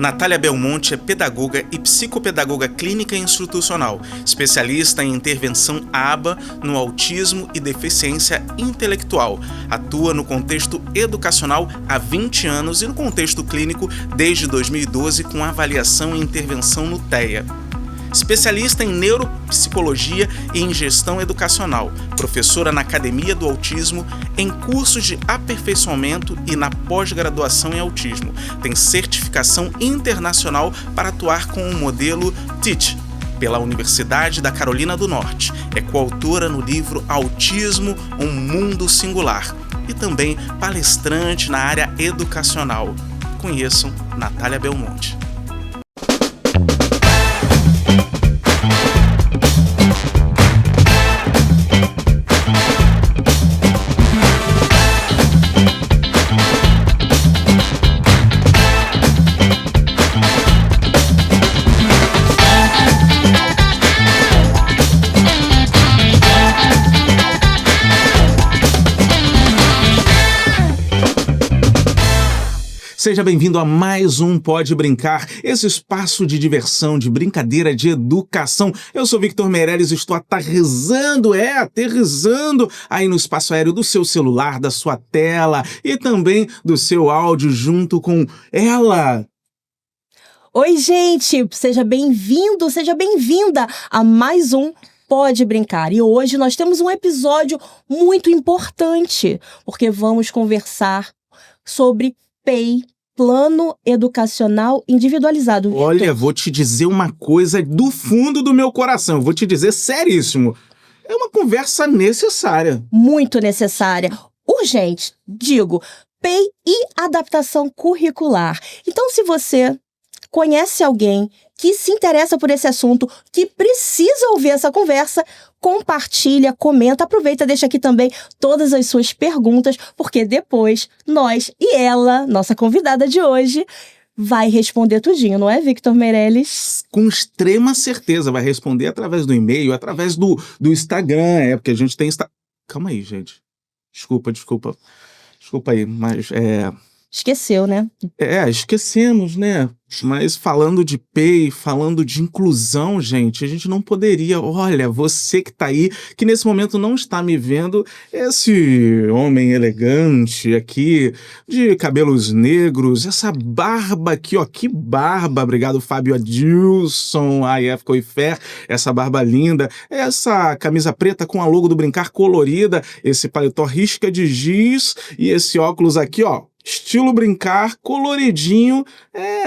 Natália Belmonte é pedagoga e psicopedagoga clínica e institucional, especialista em intervenção ABA no autismo e deficiência intelectual. Atua no contexto educacional há 20 anos e no contexto clínico desde 2012 com avaliação e intervenção no TEA. Especialista em neuropsicologia e em gestão educacional, professora na Academia do Autismo, em cursos de aperfeiçoamento e na pós-graduação em autismo. Tem certificação internacional para atuar com o modelo TEACH, pela Universidade da Carolina do Norte. É coautora no livro Autismo, um Mundo Singular e também palestrante na área educacional. Conheçam Natália Belmonte. Seja bem-vindo a mais um Pode Brincar, esse espaço de diversão, de brincadeira, de educação. Eu sou Victor Meirelles e estou aterrissando aí no espaço aéreo do seu celular, da sua tela e também do seu áudio junto com ela. Oi, gente! Seja bem-vindo, seja bem-vinda a mais um Pode Brincar. E hoje nós temos um episódio muito importante, porque vamos conversar sobre PEI, Plano Educacional Individualizado. Victor. Olha, vou te dizer uma coisa do fundo do meu coração, eu vou te dizer seríssimo. É uma conversa necessária. Muito necessária. Urgente, digo, PEI e adaptação curricular. Então, se você conhece alguém que se interessa por esse assunto, que precisa ouvir essa conversa, compartilha, comenta, aproveita, deixa aqui também todas as suas perguntas, porque depois nós e ela, nossa convidada de hoje, vai responder tudinho, não é, Victor Meirelles? Com extrema certeza, vai responder através do e-mail, através do Instagram, porque a gente tem... Calma aí, gente. Desculpa aí, mas Esqueceu, né? Esquecemos, né? Mas falando de PEI, falando de inclusão, gente, a gente não poderia... Olha, você que tá aí, que nesse momento não está me vendo, esse homem elegante aqui, de cabelos negros, essa barba aqui, ó, que barba, obrigado Fábio Adilson, AF Coifer, essa barba linda, essa camisa preta com a logo do Brincar colorida, esse paletó risca de giz e esse óculos aqui, ó, estilo Brincar, coloridinho,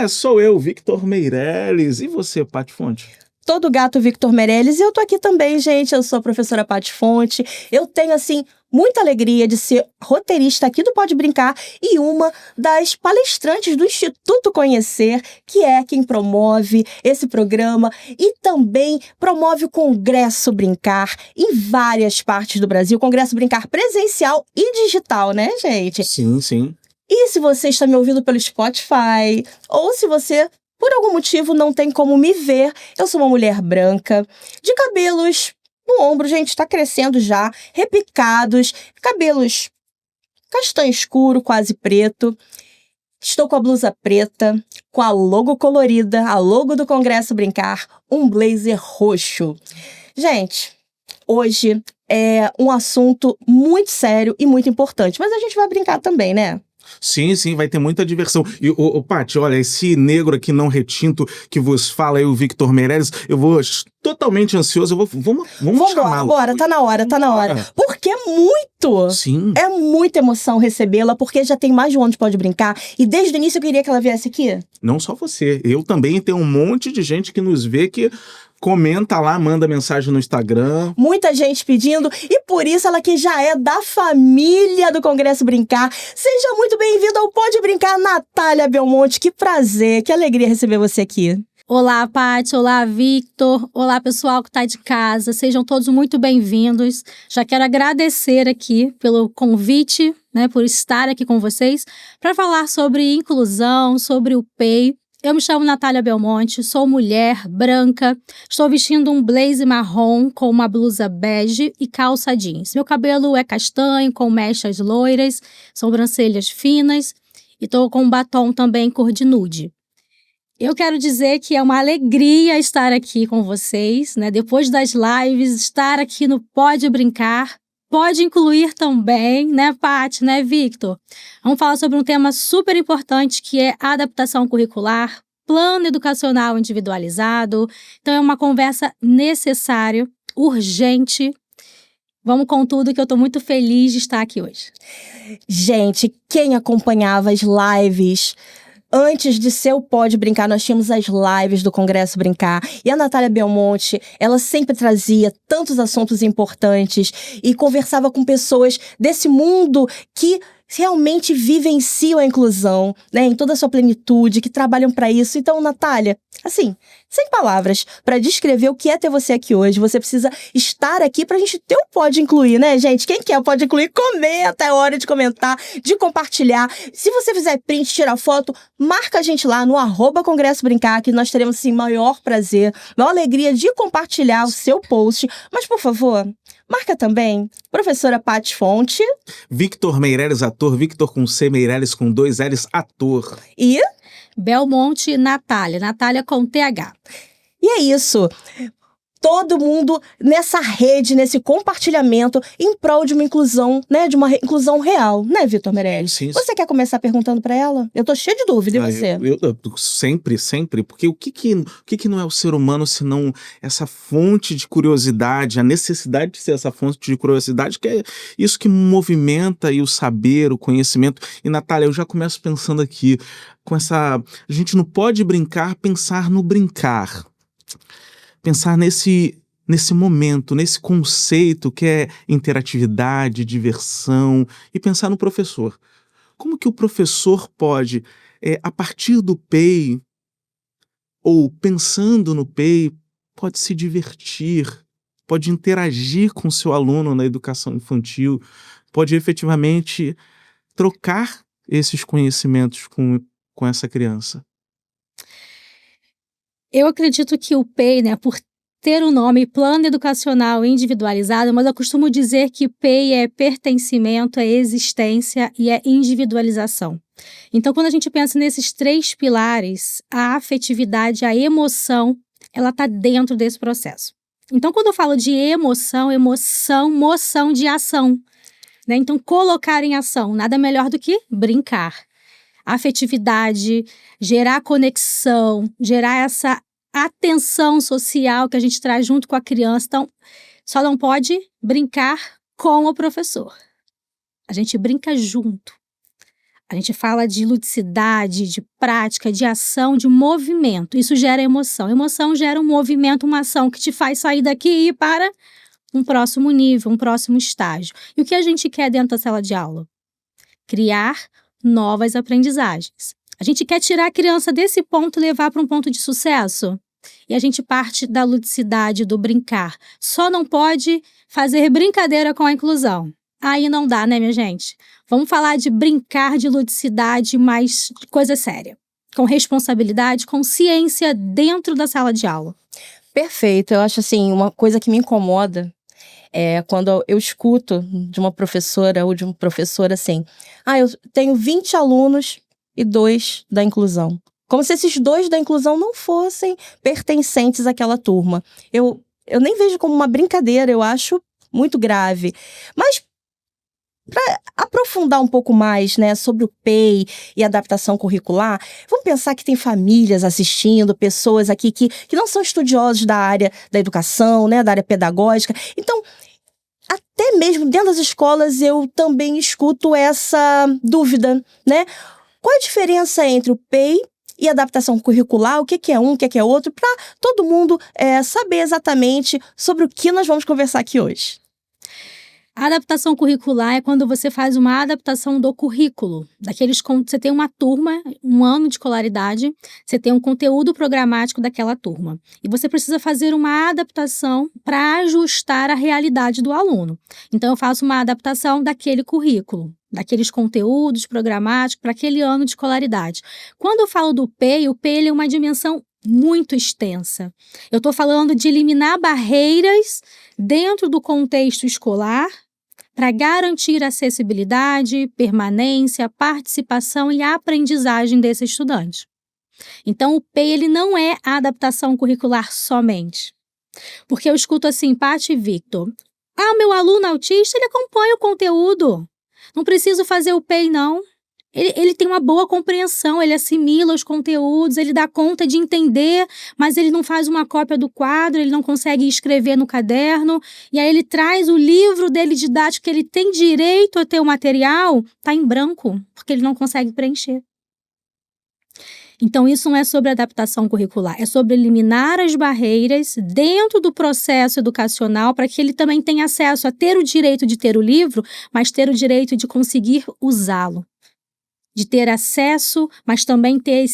sou eu, Victor Meirelles. E você, Paty Fonte? Todo gato Victor Meirelles. E eu tô aqui também, gente. Eu sou a professora Paty Fonte. Eu tenho, assim, muita alegria de ser roteirista aqui do Pode Brincar e uma das palestrantes do Instituto Conhecer, que é quem promove esse programa e também promove o Congresso Brincar em várias partes do Brasil. Congresso Brincar presencial e digital, né, gente? Sim, sim. E se você está me ouvindo pelo Spotify, ou se você, por algum motivo, não tem como me ver, eu sou uma mulher branca, de cabelos no ombro, gente, está crescendo já, repicados, cabelos castanho escuro, quase preto. Estou com a blusa preta, com a logo colorida, a logo do Congresso Brincar, um blazer roxo. Gente, hoje é um assunto muito sério e muito importante, mas a gente vai brincar também, né? Sim, vai ter muita diversão. E, Paty, olha, esse negro aqui não retinto que vos fala aí, o Victor Meirelles, eu vou totalmente ansioso, vamos chamá-lo. Bora, tá na hora. Porque é muita emoção recebê-la, porque já tem mais de um ano de Pode Brincar, e desde o início eu queria que ela viesse aqui. Não só você, eu também tenho um monte de gente que nos vê que comenta lá, manda mensagem no Instagram. Muita gente pedindo, e por isso ela que já é da família do Congresso Brincar. Seja muito bem-vinda ao Pode Brincar, Natália Belmonte. Que prazer, que alegria receber você aqui. Olá, Paty. Olá, Victor. Olá, pessoal que está de casa. Sejam todos muito bem-vindos. Já quero agradecer aqui pelo convite, né, por estar aqui com vocês, para falar sobre inclusão, sobre o PEI. Eu me chamo Natália Belmonte, sou mulher, branca, estou vestindo um blazer marrom com uma blusa bege e calça jeans. Meu cabelo é castanho, com mechas loiras, sobrancelhas finas e estou com um batom também cor de nude. Eu quero dizer que é uma alegria estar aqui com vocês, né? Depois das lives, estar aqui no Pode Brincar. Pode incluir também, né, Paty, né, Victor? Vamos falar sobre um tema super importante que é a adaptação curricular, plano educacional individualizado. Então, é uma conversa necessária, urgente. Vamos com tudo, que eu tô muito feliz de estar aqui hoje. Gente, quem acompanhava as lives antes de ser o Pode Brincar, nós tínhamos as lives do Congresso Brincar. E a Natália Belmonte, ela sempre trazia tantos assuntos importantes e conversava com pessoas desse mundo que realmente vivenciam a inclusão, né, em toda a sua plenitude, que trabalham para isso. Então, Natália, assim, sem palavras, para descrever o que é ter você aqui hoje, você precisa estar aqui pra gente ter o Pode Incluir, né, gente? Quem quer o Pode Incluir, comenta, é hora de comentar, de compartilhar. Se você fizer print, tirar foto, marca a gente lá no @Congresso Brincar, que nós teremos, sim, maior prazer, maior alegria de compartilhar o seu post. Mas, por favor, marca também professora Paty Fonte. Victor Meireles, ator. Victor com C, Meireles com 2 L's, ator. E Belmonte Natália. Natália com TH. E é isso. Todo mundo nessa rede, nesse compartilhamento em prol de uma inclusão, né? De uma inclusão real, né, Victor Meireles? Sim. Você quer começar perguntando pra ela? Eu tô cheia de dúvida, e você? Eu sempre, porque o que não é o ser humano senão essa fonte de curiosidade, a necessidade de ser essa fonte de curiosidade, que é isso que movimenta aí o saber, o conhecimento. E, Natália, eu já começo pensando aqui, com essa... A gente não pode brincar, pensar no brincar. Pensar nesse momento, nesse conceito que é interatividade, diversão, e pensar no professor. Como que o professor pode, a partir do PEI, ou pensando no PEI, pode se divertir, pode interagir com o seu aluno na educação infantil, pode efetivamente trocar esses conhecimentos com essa criança? Eu acredito que o PEI, né, por ter o nome Plano Educacional Individualizado, mas eu costumo dizer que PEI é pertencimento, é existência e é individualização. Então, quando a gente pensa nesses 3 pilares, a afetividade, a emoção, ela está dentro desse processo. Então, quando eu falo de emoção, moção de ação, né? Então, colocar em ação, nada melhor do que brincar. Afetividade, gerar conexão, gerar essa atenção social que a gente traz junto com a criança. Então, só não pode brincar com o professor. A gente brinca junto. A gente fala de ludicidade, de prática, de ação, de movimento. Isso gera emoção. Emoção gera um movimento, uma ação que te faz sair daqui e ir para um próximo nível, um próximo estágio. E o que a gente quer dentro da sala de aula? Criar novas aprendizagens. A gente quer tirar a criança desse ponto e levar para um ponto de sucesso. E a gente parte da ludicidade, do brincar. Só não pode fazer brincadeira com a inclusão. Aí não dá, né, minha gente? Vamos falar de brincar, de ludicidade, mas de coisa séria. Com responsabilidade, com ciência dentro da sala de aula. Perfeito. Eu acho, assim, uma coisa que me incomoda é quando eu escuto de uma professora ou de um professor assim: eu tenho 20 alunos e 2 da inclusão. Como se esses 2 da inclusão não fossem pertencentes àquela turma. Eu nem vejo como uma brincadeira, eu acho muito grave. Mas, para aprofundar um pouco mais, né, sobre o PEI e adaptação curricular, vamos pensar que tem famílias assistindo, pessoas aqui que não são estudiosos da área da educação, né, da área pedagógica. Então, até mesmo dentro das escolas eu também escuto essa dúvida, né? Qual a diferença entre o PEI e adaptação curricular? O que é um, o que é outro? Para todo mundo saber exatamente sobre o que nós vamos conversar aqui hoje. A adaptação curricular é quando você faz uma adaptação do currículo. Você tem uma turma, um ano de escolaridade, você tem um conteúdo programático daquela turma. E você precisa fazer uma adaptação para ajustar a realidade do aluno. Então, eu faço uma adaptação daquele currículo, daqueles conteúdos programáticos para aquele ano de escolaridade. Quando eu falo do PEI, o PEI é uma dimensão muito extensa. Eu estou falando de eliminar barreiras dentro do contexto escolar para garantir acessibilidade, permanência, participação e aprendizagem desse estudante. Então, o PEI, ele não é a adaptação curricular somente. Porque eu escuto assim, Paty e Victor, meu aluno autista, ele acompanha o conteúdo. Não preciso fazer o PEI, não. Ele tem uma boa compreensão, ele assimila os conteúdos, ele dá conta de entender, mas ele não faz uma cópia do quadro, ele não consegue escrever no caderno, e aí ele traz o livro dele didático, que ele tem direito a ter o material, está em branco, porque ele não consegue preencher. Então, isso não é sobre adaptação curricular, é sobre eliminar as barreiras dentro do processo educacional para que ele também tenha acesso a ter o direito de ter o livro, mas ter o direito de conseguir usá-lo. De ter acesso, mas também ter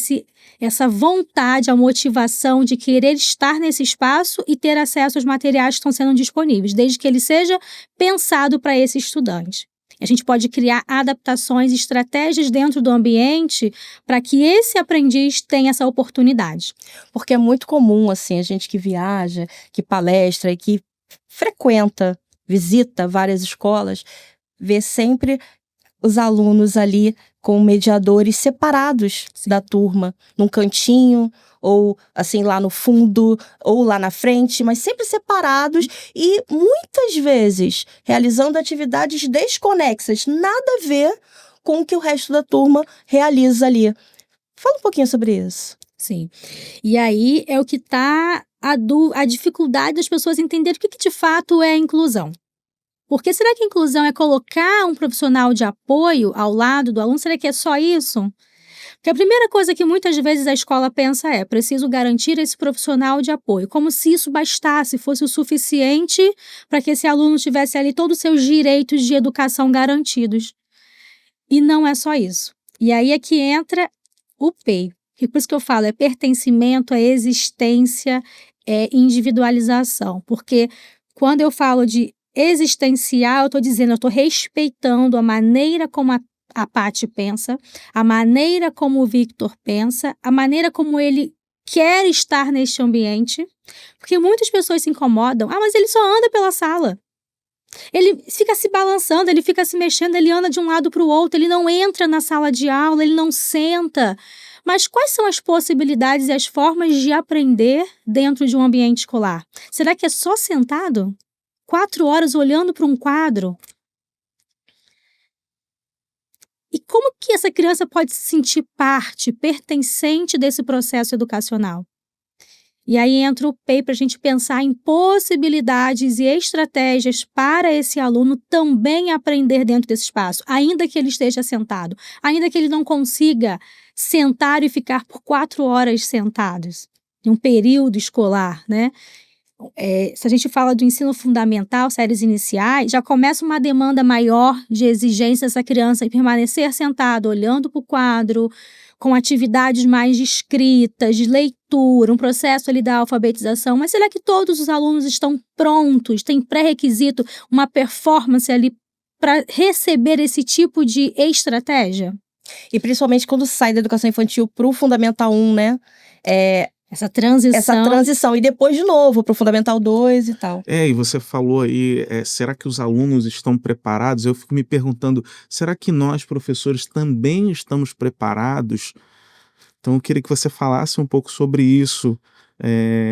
essa vontade, a motivação de querer estar nesse espaço e ter acesso aos materiais que estão sendo disponíveis, desde que ele seja pensado para esse estudante. A gente pode criar adaptações, estratégias dentro do ambiente para que esse aprendiz tenha essa oportunidade. Porque é muito comum, assim, a gente que viaja, que palestra e que frequenta, visita várias escolas, ver sempre os alunos ali com mediadores separados da turma, num cantinho, ou assim lá no fundo, ou lá na frente, mas sempre separados e muitas vezes realizando atividades desconexas, nada a ver com o que o resto da turma realiza ali. Fala um pouquinho sobre isso. Sim. E aí é o que está a dificuldade das pessoas entenderem o que de fato é inclusão. Porque será que a inclusão é colocar um profissional de apoio ao lado do aluno? Será que é só isso? Porque a primeira coisa que muitas vezes a escola pensa é: preciso garantir esse profissional de apoio, como se isso bastasse, fosse o suficiente para que esse aluno tivesse ali todos os seus direitos de educação garantidos. E não é só isso. E aí é que entra o PEI. E por isso que eu falo, é pertencimento, é existência, é individualização. Porque quando eu falo de existencial, eu estou dizendo, eu estou respeitando a maneira como a Paty pensa, a maneira como o Victor pensa, a maneira como ele quer estar neste ambiente, porque muitas pessoas se incomodam, mas ele só anda pela sala. Ele fica se balançando, ele fica se mexendo, ele anda de um lado para o outro, ele não entra na sala de aula, ele não senta. Mas quais são as possibilidades e as formas de aprender dentro de um ambiente escolar? Será que é só sentado? 4 horas olhando para um quadro? E como que essa criança pode se sentir parte, pertencente desse processo educacional? E aí entra o PEI para a gente pensar em possibilidades e estratégias para esse aluno também aprender dentro desse espaço, ainda que ele esteja sentado, ainda que ele não consiga sentar e ficar por 4 horas sentados, em um período escolar, né? Se a gente fala do ensino fundamental, séries iniciais, já começa uma demanda maior de exigência dessa criança em permanecer sentado, olhando para o quadro, com atividades mais de escrita, de leitura, um processo ali da alfabetização. Mas será que todos os alunos estão prontos, têm pré-requisito, uma performance ali para receber esse tipo de estratégia? E principalmente quando sai da educação infantil para o Fundamental 1, né? Essa transição. E depois de novo para o Fundamental 2 e tal. E você falou aí, será que os alunos estão preparados? Eu fico me perguntando, será que nós, professores, também estamos preparados? Então eu queria que você falasse um pouco sobre isso,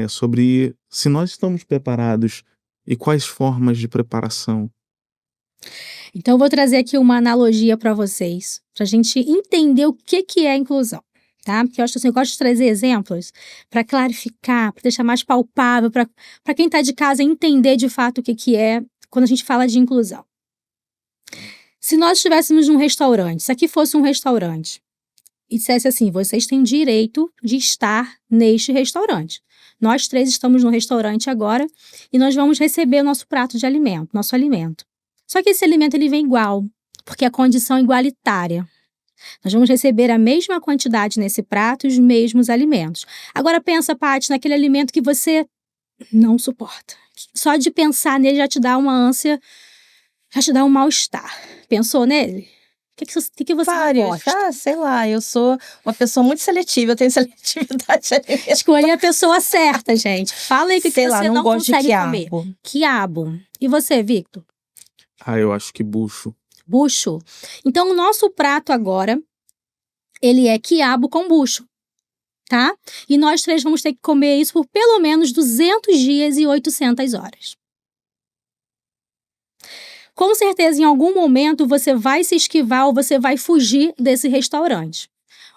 sobre se nós estamos preparados e quais formas de preparação. Então eu vou trazer aqui uma analogia para vocês, para a gente entender o que é inclusão. Tá? Porque eu acho assim, eu gosto de trazer exemplos para clarificar, para deixar mais palpável, para quem está de casa entender de fato o que é quando a gente fala de inclusão. Se nós estivéssemos num restaurante, se aqui fosse um restaurante, e dissesse assim, vocês têm direito de estar neste restaurante. Nós 3 estamos no restaurante agora e nós vamos receber o nosso prato de alimento, nosso alimento. Só que esse alimento ele vem igual, porque a condição é igualitária. Nós vamos receber a mesma quantidade nesse prato e os mesmos alimentos. Agora pensa, Paty, naquele alimento que você não suporta. Só de pensar nele já te dá uma ânsia, já te dá um mal-estar. Pensou nele? O que você Vários. gosta? Sei lá, eu sou uma pessoa muito seletiva, eu tenho seletividade alimentar. Escolhi a pessoa certa, gente. Fala aí o que você não consegue comer. Quiabo. E você, Victor? Eu acho que bucho. Bucho. Então, o nosso prato agora, ele é quiabo com bucho. tá? E nós 3 vamos ter que comer isso por pelo menos 200 dias e 800 horas. Com certeza, em algum momento, você vai se esquivar ou você vai fugir desse restaurante.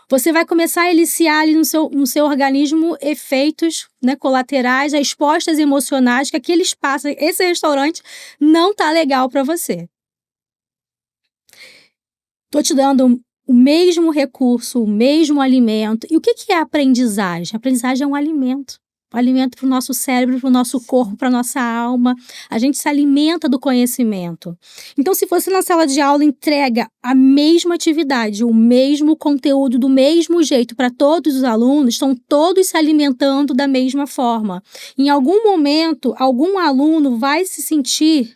Você vai começar a eliciar ali no seu organismo efeitos, né, colaterais, respostas emocionais que aquele espaço, esse restaurante não tá legal para você. Tô te dando o mesmo recurso, o mesmo alimento. E o que é aprendizagem? Aprendizagem é um alimento. Um alimento para o nosso cérebro, para o nosso corpo, para a nossa alma. A gente se alimenta do conhecimento. Então, se você na sala de aula entrega a mesma atividade, o mesmo conteúdo, do mesmo jeito para todos os alunos, estão todos se alimentando da mesma forma. Em algum momento, algum aluno vai se sentir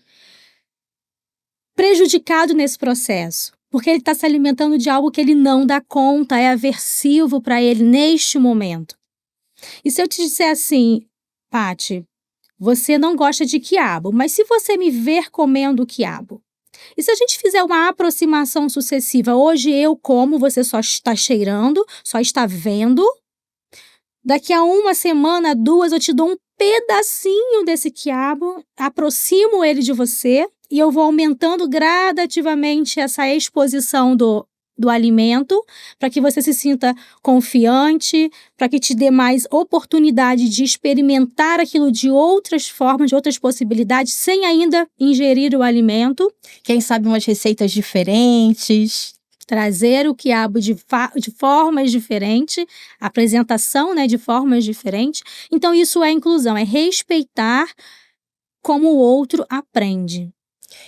prejudicado nesse processo, porque ele está se alimentando de algo que ele não dá conta, é aversivo para ele neste momento. E se eu te disser assim, Paty, você não gosta de quiabo, mas se você me ver comendo quiabo, e se a gente fizer uma aproximação sucessiva, hoje eu como, você só está cheirando, só está vendo, daqui a 1 semana, 2, eu te dou um pedacinho desse quiabo, aproximo ele de você e eu vou aumentando gradativamente essa exposição do alimento, para que você se sinta confiante, para que te dê mais oportunidade de experimentar aquilo de outras formas, de outras possibilidades, sem ainda ingerir o alimento. Quem sabe umas receitas diferentes. Trazer o quiabo de formas diferentes, apresentação, né, de formas diferentes. Então, isso é inclusão, é respeitar como o outro aprende.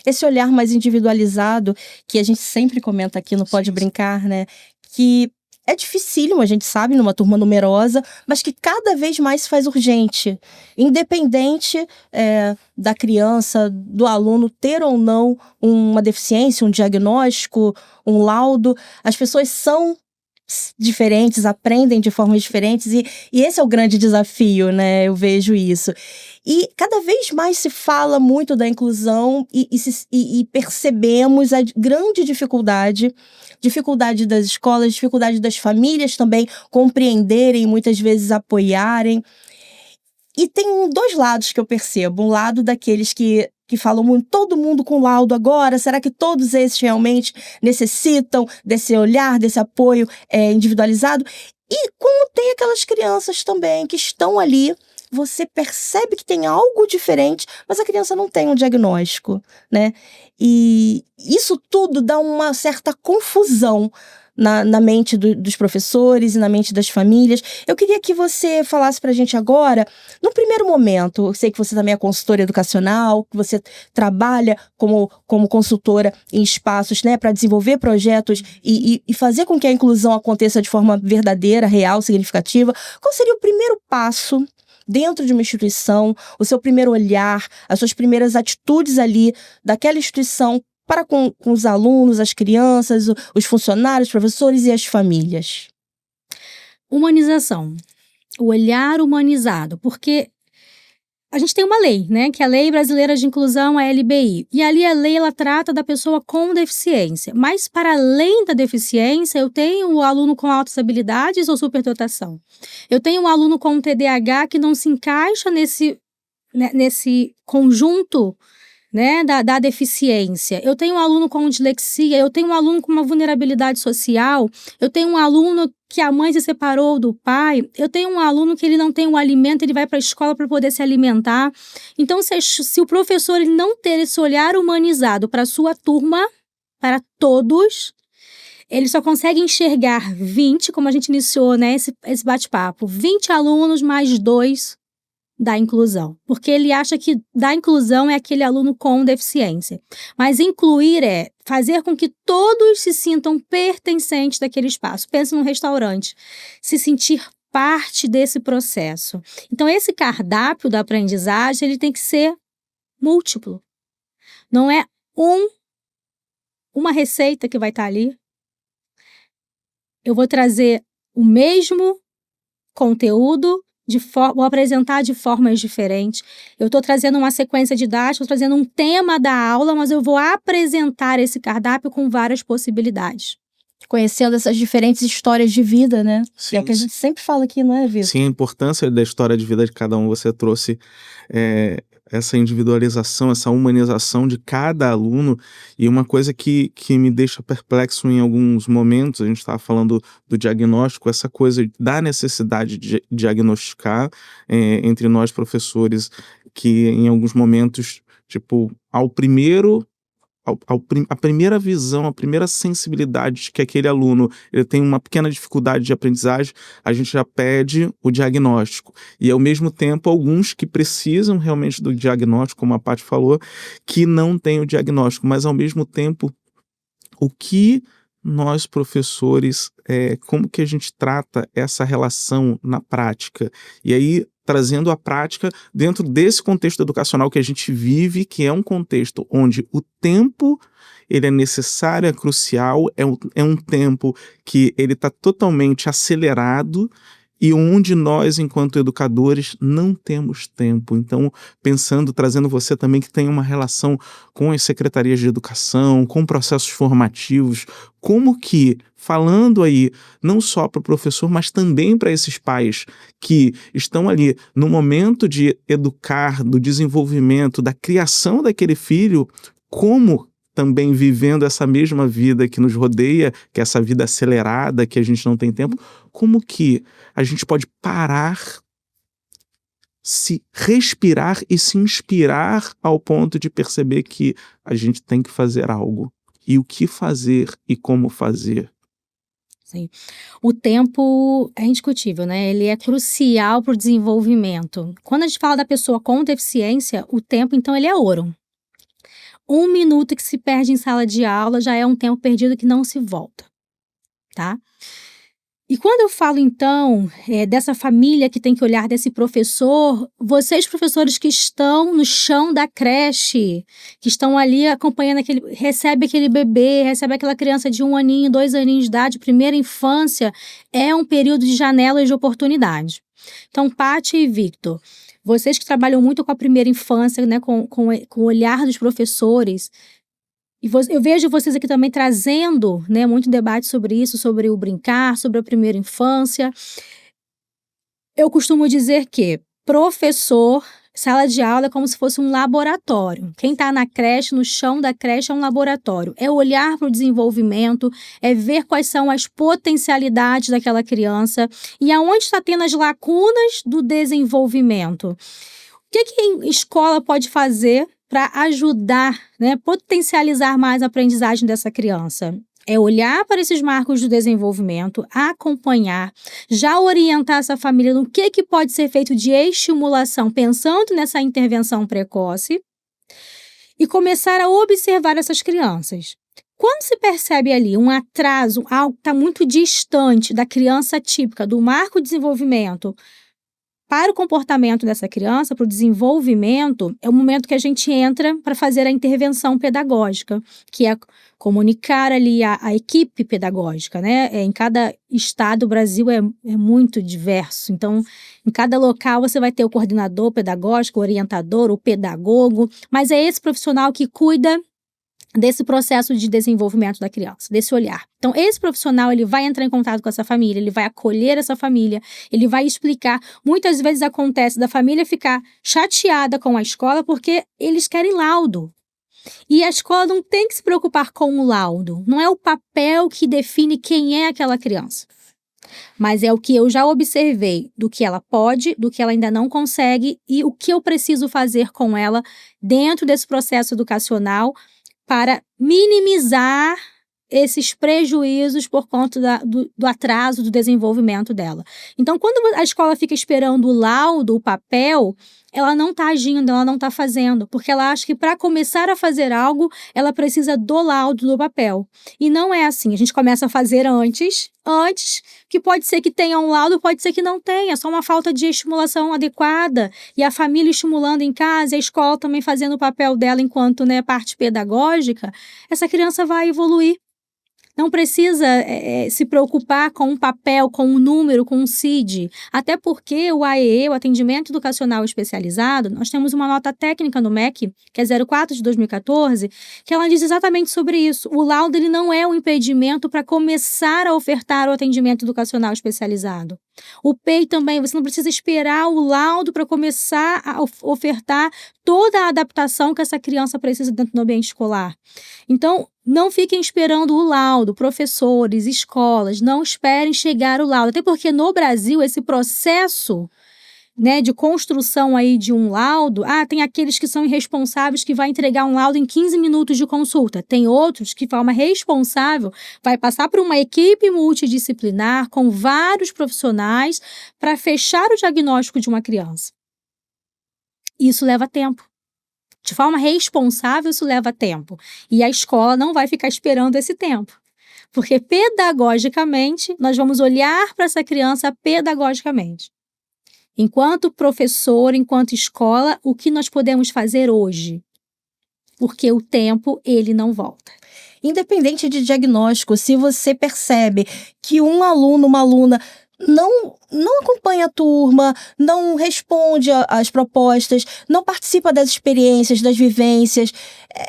Esse olhar mais individualizado, que a gente sempre comenta aqui no Pode Brincar, né? Que é dificílimo, a gente sabe, numa turma numerosa, mas que cada vez mais se faz urgente. Independente da criança, do aluno ter ou não uma deficiência, um diagnóstico, um laudo, as pessoas são diferentes, aprendem de formas diferentes e esse é o grande desafio, né? Eu vejo isso. E cada vez mais se fala muito da inclusão e percebemos a grande dificuldade das escolas, dificuldade das famílias também compreenderem, muitas vezes apoiarem. E tem 2 lados que eu percebo. Um lado daqueles que falam muito, todo mundo com laudo agora, será que todos esses realmente necessitam desse olhar, desse apoio individualizado? E como tem aquelas crianças também que estão ali, você percebe que tem algo diferente, mas a criança não tem um diagnóstico, né? E isso tudo dá uma certa confusão na mente dos professores e na mente das famílias. Eu queria que você falasse pra gente agora, no primeiro momento, eu sei que você também é consultora educacional, que você trabalha como consultora em espaços, né, para desenvolver projetos e fazer com que a inclusão aconteça de forma verdadeira, real, significativa. Qual seria o primeiro passo dentro de uma instituição, o seu primeiro olhar, as suas primeiras atitudes ali daquela instituição para com os alunos, as crianças, os funcionários, os professores e as famílias? Humanização. O olhar humanizado. Porque a gente tem uma lei, né? Que é a Lei Brasileira de Inclusão, a LBI. E ali a lei, ela trata da pessoa com deficiência. Mas, para além da deficiência, eu tenho o aluno com altas habilidades ou superdotação. Eu tenho um aluno com TDAH que não se encaixa nesse conjunto, né, da deficiência. Eu tenho um aluno com dislexia, eu tenho um aluno com uma vulnerabilidade social, eu tenho um aluno que a mãe se separou do pai, eu tenho um aluno que ele não tem um alimento, ele vai para a escola para poder se alimentar. Então, se o professor ele não ter esse olhar humanizado para a sua turma, para todos, ele só consegue enxergar 20, como a gente iniciou, né, esse bate-papo, 20 alunos mais 2 da inclusão, porque ele acha que da inclusão é aquele aluno com deficiência. Mas incluir é fazer com que todos se sintam pertencentes daquele espaço. Pensa num restaurante, se sentir parte desse processo. Então, esse cardápio da aprendizagem, ele tem que ser múltiplo. Não é uma receita que vai estar ali. Eu vou trazer o mesmo conteúdo, vou apresentar de formas diferentes. Eu estou trazendo uma sequência didática, estou trazendo um tema da aula, mas eu vou apresentar esse cardápio com várias possibilidades. Conhecendo essas diferentes histórias de vida, né? Que é o que a Sim, gente sempre fala aqui, não é, Vitor? sim, a importância da história de vida de cada um, você trouxe essa individualização, essa humanização de cada aluno, e uma coisa que me deixa perplexo em alguns momentos, a gente estava falando do diagnóstico, essa coisa da necessidade de diagnosticar entre nós professores, que em alguns momentos, tipo, a primeira visão, a primeira sensibilidade de que aquele aluno ele tem uma pequena dificuldade de aprendizagem, a gente já pede o diagnóstico. E, ao mesmo tempo, alguns que precisam realmente do diagnóstico, como a Paty falou, que não têm o diagnóstico, mas, ao mesmo tempo, o que nós, professores, como que a gente trata essa relação na prática? E aí, trazendo a prática dentro desse contexto educacional que a gente vive, que é um contexto onde o tempo ele é necessário, é crucial, é um tempo que ele está totalmente acelerado e onde nós, enquanto educadores, não temos tempo. Então, pensando, trazendo você também que tem uma relação com as secretarias de educação, com processos formativos, como que, falando aí, não só para o professor, mas também para esses pais que estão ali no momento de educar, do desenvolvimento, da criação daquele filho, como também vivendo essa mesma vida que nos rodeia, que é essa vida acelerada, que a gente não tem tempo, como que a gente pode parar, se respirar e se inspirar ao ponto de perceber que a gente tem que fazer algo. E o que fazer e como fazer. Sim. O tempo é indiscutível, né? Ele é crucial para o desenvolvimento. Quando a gente fala da pessoa com deficiência, o tempo, então, ele é ouro. 1 minuto que se perde em sala de aula já é um tempo perdido que não se volta, tá? E quando eu falo, então, dessa família que tem que olhar, desse professor, vocês, professores que estão no chão da creche, que estão ali acompanhando recebe aquele bebê, recebe aquela criança de 1 aninho, 2 aninhos de idade, primeira infância, é um período de janelas de oportunidade. Então, Paty e Victor, vocês que trabalham muito com a primeira infância, né, com o olhar dos professores, eu vejo vocês aqui também trazendo, né, muito debate sobre isso, sobre o brincar, sobre a primeira infância. Eu costumo dizer que professor, sala de aula é como se fosse um laboratório. Quem está na creche, no chão da creche, é um laboratório. É olhar para o desenvolvimento, é ver quais são as potencialidades daquela criança e aonde está tendo as lacunas do desenvolvimento. O que a escola pode fazer para ajudar, né, potencializar mais a aprendizagem dessa criança? É olhar para esses marcos do desenvolvimento, acompanhar, já orientar essa família no que pode ser feito de estimulação, pensando nessa intervenção precoce, e começar a observar essas crianças. Quando se percebe ali um atraso, algo que está muito distante da criança típica, do marco de desenvolvimento, para o comportamento dessa criança, para o desenvolvimento, é o momento que a gente entra para fazer a intervenção pedagógica, que é comunicar ali a equipe pedagógica, né? Em cada estado, o Brasil é muito diverso. Então, em cada local você vai ter o coordenador pedagógico, o orientador, o pedagogo, mas é esse profissional que cuida desse processo de desenvolvimento da criança, desse olhar. Então, esse profissional, ele vai entrar em contato com essa família, ele vai acolher essa família, ele vai explicar. Muitas vezes acontece da família ficar chateada com a escola porque eles querem laudo. E a escola não tem que se preocupar com o laudo. Não é o papel que define quem é aquela criança. Mas é o que eu já observei do que ela pode, do que ela ainda não consegue e o que eu preciso fazer com ela dentro desse processo educacional para minimizar esses prejuízos por conta do atraso do desenvolvimento dela. Então, quando a escola fica esperando o laudo, o papel, ela não está agindo, ela não está fazendo, porque ela acha que para começar a fazer algo, ela precisa do laudo, do papel. E não é assim, a gente começa a fazer antes, que pode ser que tenha um laudo, pode ser que não tenha, só uma falta de estimulação adequada, e a família estimulando em casa, a escola também fazendo o papel dela enquanto, né, parte pedagógica, essa criança vai evoluir. não precisa se preocupar com um papel, com um número, com um CID. Até porque o AEE, o Atendimento Educacional Especializado, nós temos uma nota técnica no MEC, que é 04 de 2014, que ela diz exatamente sobre isso. O laudo ele não é um impedimento para começar a ofertar o atendimento educacional especializado. O PEI também, você não precisa esperar o laudo para começar a ofertar toda a adaptação que essa criança precisa dentro do ambiente escolar. Então, não fiquem esperando o laudo, professores, escolas, não esperem chegar o laudo. Até porque no Brasil, esse processo, né, de construção aí de um laudo, tem aqueles que são irresponsáveis que vai entregar um laudo em 15 minutos de consulta. Tem outros que, de forma responsável, vai passar por uma equipe multidisciplinar com vários profissionais para fechar o diagnóstico de uma criança. Isso leva tempo. De forma responsável, isso leva tempo. E a escola não vai ficar esperando esse tempo. Porque, pedagogicamente, nós vamos olhar para essa criança pedagogicamente. Enquanto professor, enquanto escola, o que nós podemos fazer hoje? Porque o tempo, ele não volta. Independente de diagnóstico, se você percebe que um aluno, uma aluna não acompanha a turma, não responde às propostas, não participa das experiências, das vivências,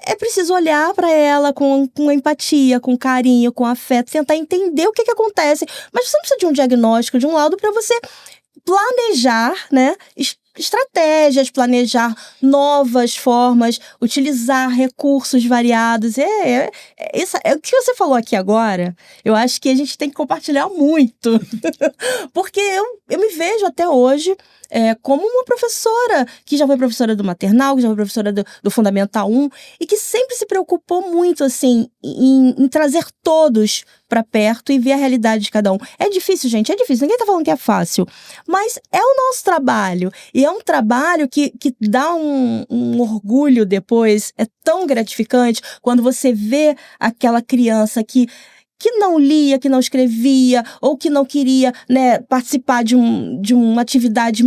é preciso olhar para ela com empatia, com carinho, com afeto, tentar entender o que acontece. Mas você não precisa de um diagnóstico, de um laudo para você planejar, né, estratégias, planejar novas formas, utilizar recursos variados. O que você falou aqui agora, eu acho que a gente tem que compartilhar muito. Porque eu me vejo até hoje como uma professora, que já foi professora do maternal, que já foi professora do Fundamental 1, e que sempre se preocupou muito, assim, em trazer todos para perto e ver a realidade de cada um. É difícil, gente, é difícil. Ninguém tá falando que é fácil. Mas é o nosso trabalho. E é um trabalho que dá um orgulho depois. É tão gratificante quando você vê aquela criança que não lia, que não escrevia, ou que não queria, né, participar de uma atividade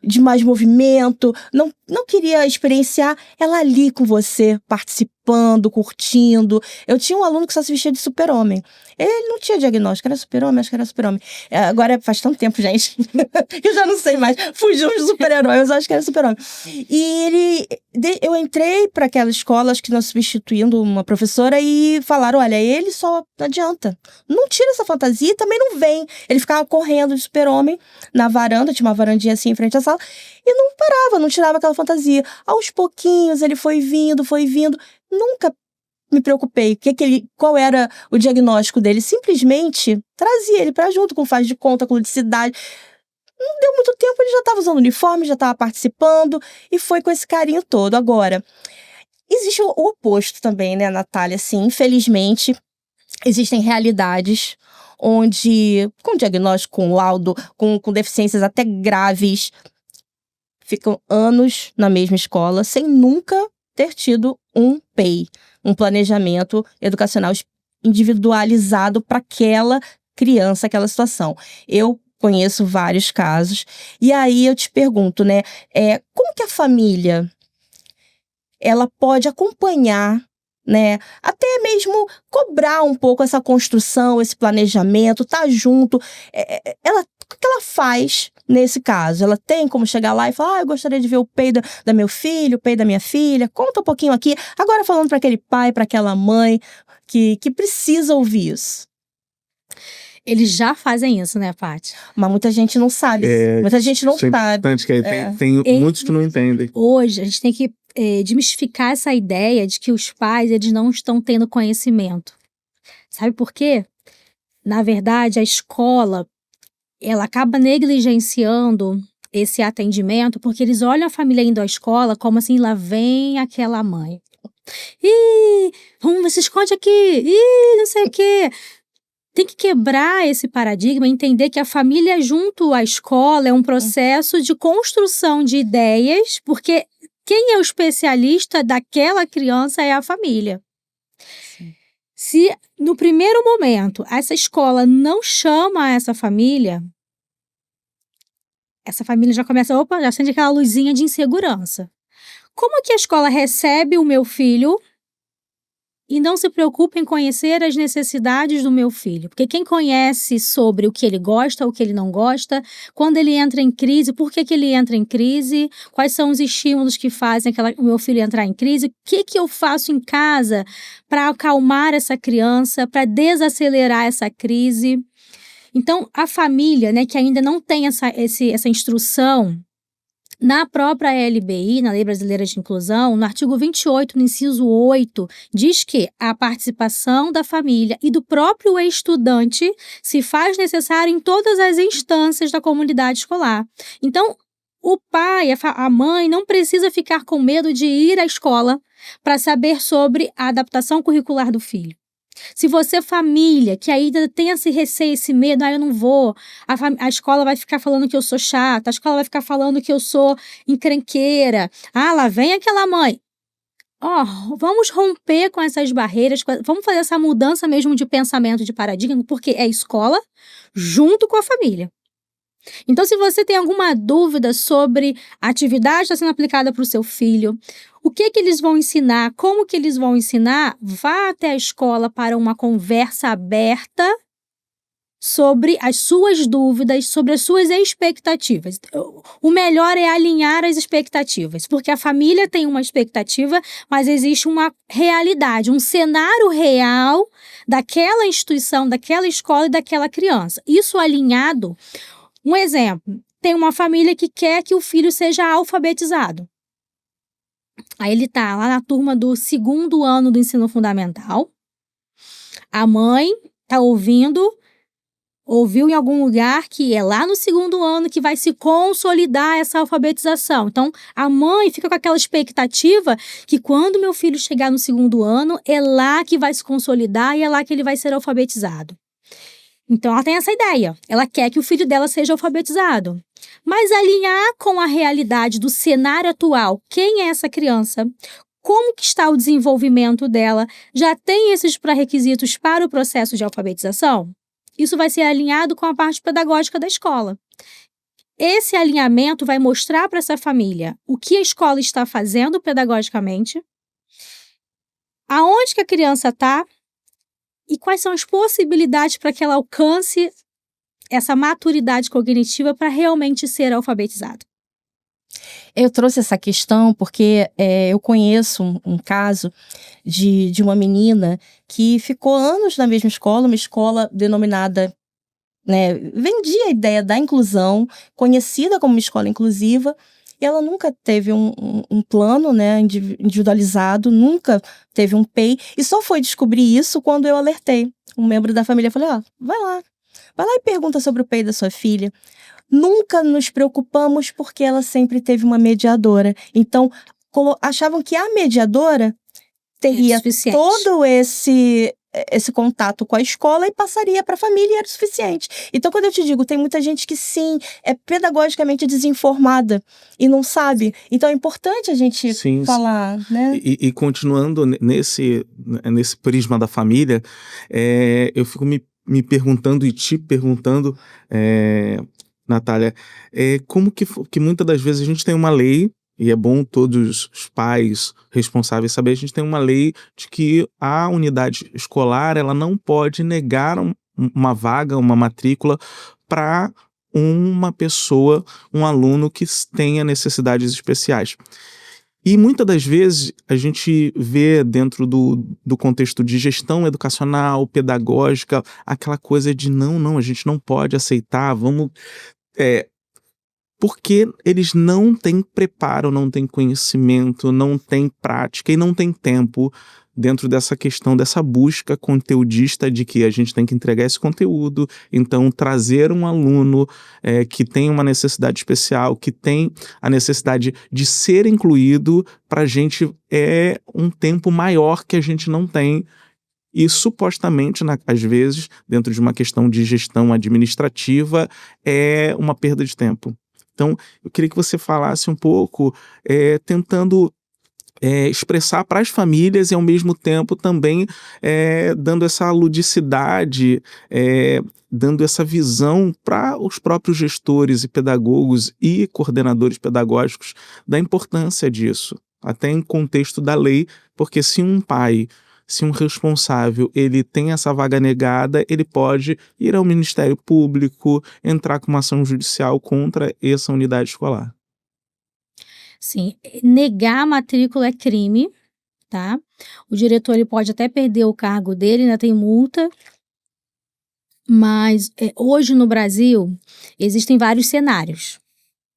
de mais movimento, não queria experienciar, ela ali com você, participando, curtindo. Eu tinha um aluno que só se vestia de super-homem. Ele não tinha diagnóstico, era super-homem, acho que era super-homem. Agora faz tanto tempo, gente, eu já não sei mais. Fugiu de super-herói, mas acho que era super-homem. E eu entrei para aquela escola, acho que nós substituindo uma professora, e falaram, olha, ele só não adianta. Não tira essa fantasia e também não vem. Ele ficava correndo de super-homem na varanda, tinha uma varandinha assim em frente à sala, e não parava, não tirava aquela fantasia. Aos pouquinhos ele foi vindo. Nunca me preocupei qual era o diagnóstico dele. Simplesmente trazia ele para junto com faz de conta, com ludicidade. Não deu muito tempo, ele já estava usando uniforme, já estava participando e foi com esse carinho todo. Agora, existe o oposto também, né, Natália? Assim, infelizmente, existem realidades onde, com diagnóstico, com laudo, com deficiências até graves, ficam anos na mesma escola sem nunca ter tido um PEI, um planejamento educacional individualizado para aquela criança, aquela situação. Eu conheço vários casos, e aí eu te pergunto, né, como que a família ela pode acompanhar, né, até mesmo cobrar um pouco essa construção, esse planejamento, tá junto, o que ela faz nesse caso? Ela tem como chegar lá e falar, eu gostaria de ver o PEI da meu filho, o PEI da minha filha, conta um pouquinho aqui, agora falando para aquele pai, para aquela mãe que precisa ouvir isso. Eles já fazem isso, né, Paty? Mas muita gente não sabe. Muita gente não sabe. Tem muitos que não entendem. Hoje, a gente tem que desmistificar essa ideia de que os pais eles não estão tendo conhecimento. Sabe por quê? Na verdade, a escola ela acaba negligenciando esse atendimento porque eles olham a família indo à escola como assim, lá vem aquela mãe. Ih, se esconde aqui. Ih, não sei o quê. Tem que quebrar esse paradigma, entender que a família junto à escola é um processo de construção de ideias, porque quem é o especialista daquela criança é a família. Sim. Se no primeiro momento essa escola não chama essa família já começa, já acende aquela luzinha de insegurança. Como que a escola recebe o meu filho e não se preocupa em conhecer as necessidades do meu filho. Porque quem conhece sobre o que ele gosta, o que ele não gosta, quando ele entra em crise, por que ele entra em crise, quais são os estímulos que fazem o meu filho entrar em crise, o que eu faço em casa para acalmar essa criança, para desacelerar essa crise. Então, a família, né, que ainda não tem essa instrução, na própria LBI, na Lei Brasileira de Inclusão, no artigo 28, no inciso 8, diz que a participação da família e do próprio estudante se faz necessária em todas as instâncias da comunidade escolar. Então, o pai, a mãe não precisa ficar com medo de ir à escola para saber sobre a adaptação curricular do filho. Se você, família, que ainda tem esse receio, esse medo, eu não vou, a escola vai ficar falando que eu sou chata, a escola vai ficar falando que eu sou encrenqueira, lá vem aquela mãe. Vamos romper com essas barreiras, vamos fazer essa mudança mesmo de pensamento, de paradigma, porque é escola junto com a família. Então, se você tem alguma dúvida sobre a atividade que está sendo aplicada para o seu filho, o que eles vão ensinar, como que eles vão ensinar, vá até a escola para uma conversa aberta sobre as suas dúvidas, sobre as suas expectativas. O melhor é alinhar as expectativas, porque a família tem uma expectativa, mas existe uma realidade, um cenário real daquela instituição, daquela escola e daquela criança. Isso alinhado. Um exemplo, tem uma família que quer que o filho seja alfabetizado. Aí ele está lá na turma do 2º ano do ensino fundamental. A mãe está ouviu em algum lugar que é lá no 2º ano que vai se consolidar essa alfabetização. Então, a mãe fica com aquela expectativa que quando meu filho chegar no 2º ano, é lá que vai se consolidar e é lá que ele vai ser alfabetizado. Então, ela tem essa ideia. Ela quer que o filho dela seja alfabetizado. Mas alinhar com a realidade do cenário atual, quem é essa criança? Como que está o desenvolvimento dela? Já tem esses pré-requisitos para o processo de alfabetização? Isso vai ser alinhado com a parte pedagógica da escola. Esse alinhamento vai mostrar para essa família o que a escola está fazendo pedagogicamente, aonde que a criança está, e quais são as possibilidades para que ela alcance essa maturidade cognitiva para realmente ser alfabetizado. Eu trouxe essa questão porque eu conheço um caso de uma menina que ficou anos na mesma escola, uma escola denominada, né, vendia a ideia da inclusão, conhecida como uma escola inclusiva. Ela nunca teve um plano, né, individualizado, nunca teve um PEI, e só foi descobrir isso quando eu alertei. Um membro da família falou, vai lá e pergunta sobre o PEI da sua filha. Nunca nos preocupamos porque ela sempre teve uma mediadora. Então, achavam que a mediadora teria todo esse contato com a escola e passaria para a família e era o suficiente. Então, quando eu te digo, tem muita gente que sim, é pedagogicamente desinformada e não sabe. Então, é importante a gente falar, né? E continuando nesse prisma da família, eu fico me perguntando e te perguntando, Natália, como que muitas das vezes a gente tem uma lei, e é bom todos os pais responsáveis saber, a gente tem uma lei de que a unidade escolar ela não pode negar uma vaga, uma matrícula para uma pessoa, um aluno que tenha necessidades especiais. E muitas das vezes a gente vê dentro do contexto de gestão educacional, pedagógica, aquela coisa de não, a gente não pode aceitar, porque eles não têm preparo, não têm conhecimento, não têm prática e não têm tempo dentro dessa questão, dessa busca conteudista de que a gente tem que entregar esse conteúdo. Então, trazer um aluno que tem uma necessidade especial, que tem a necessidade de ser incluído, para a gente é um tempo maior que a gente não tem. E supostamente, às vezes, dentro de uma questão de gestão administrativa, é uma perda de tempo. Então, eu queria que você falasse um pouco, tentando expressar para as famílias e, ao mesmo tempo, também dando essa ludicidade, dando essa visão para os próprios gestores e pedagogos e coordenadores pedagógicos da importância disso, até em contexto da lei, porque se um pai se um responsável ele tem essa vaga negada, ele pode ir ao Ministério Público, entrar com uma ação judicial contra essa unidade escolar. Sim, negar a matrícula é crime, tá? O diretor ele pode até perder o cargo dele, ainda tem multa. Mas hoje no Brasil existem vários cenários,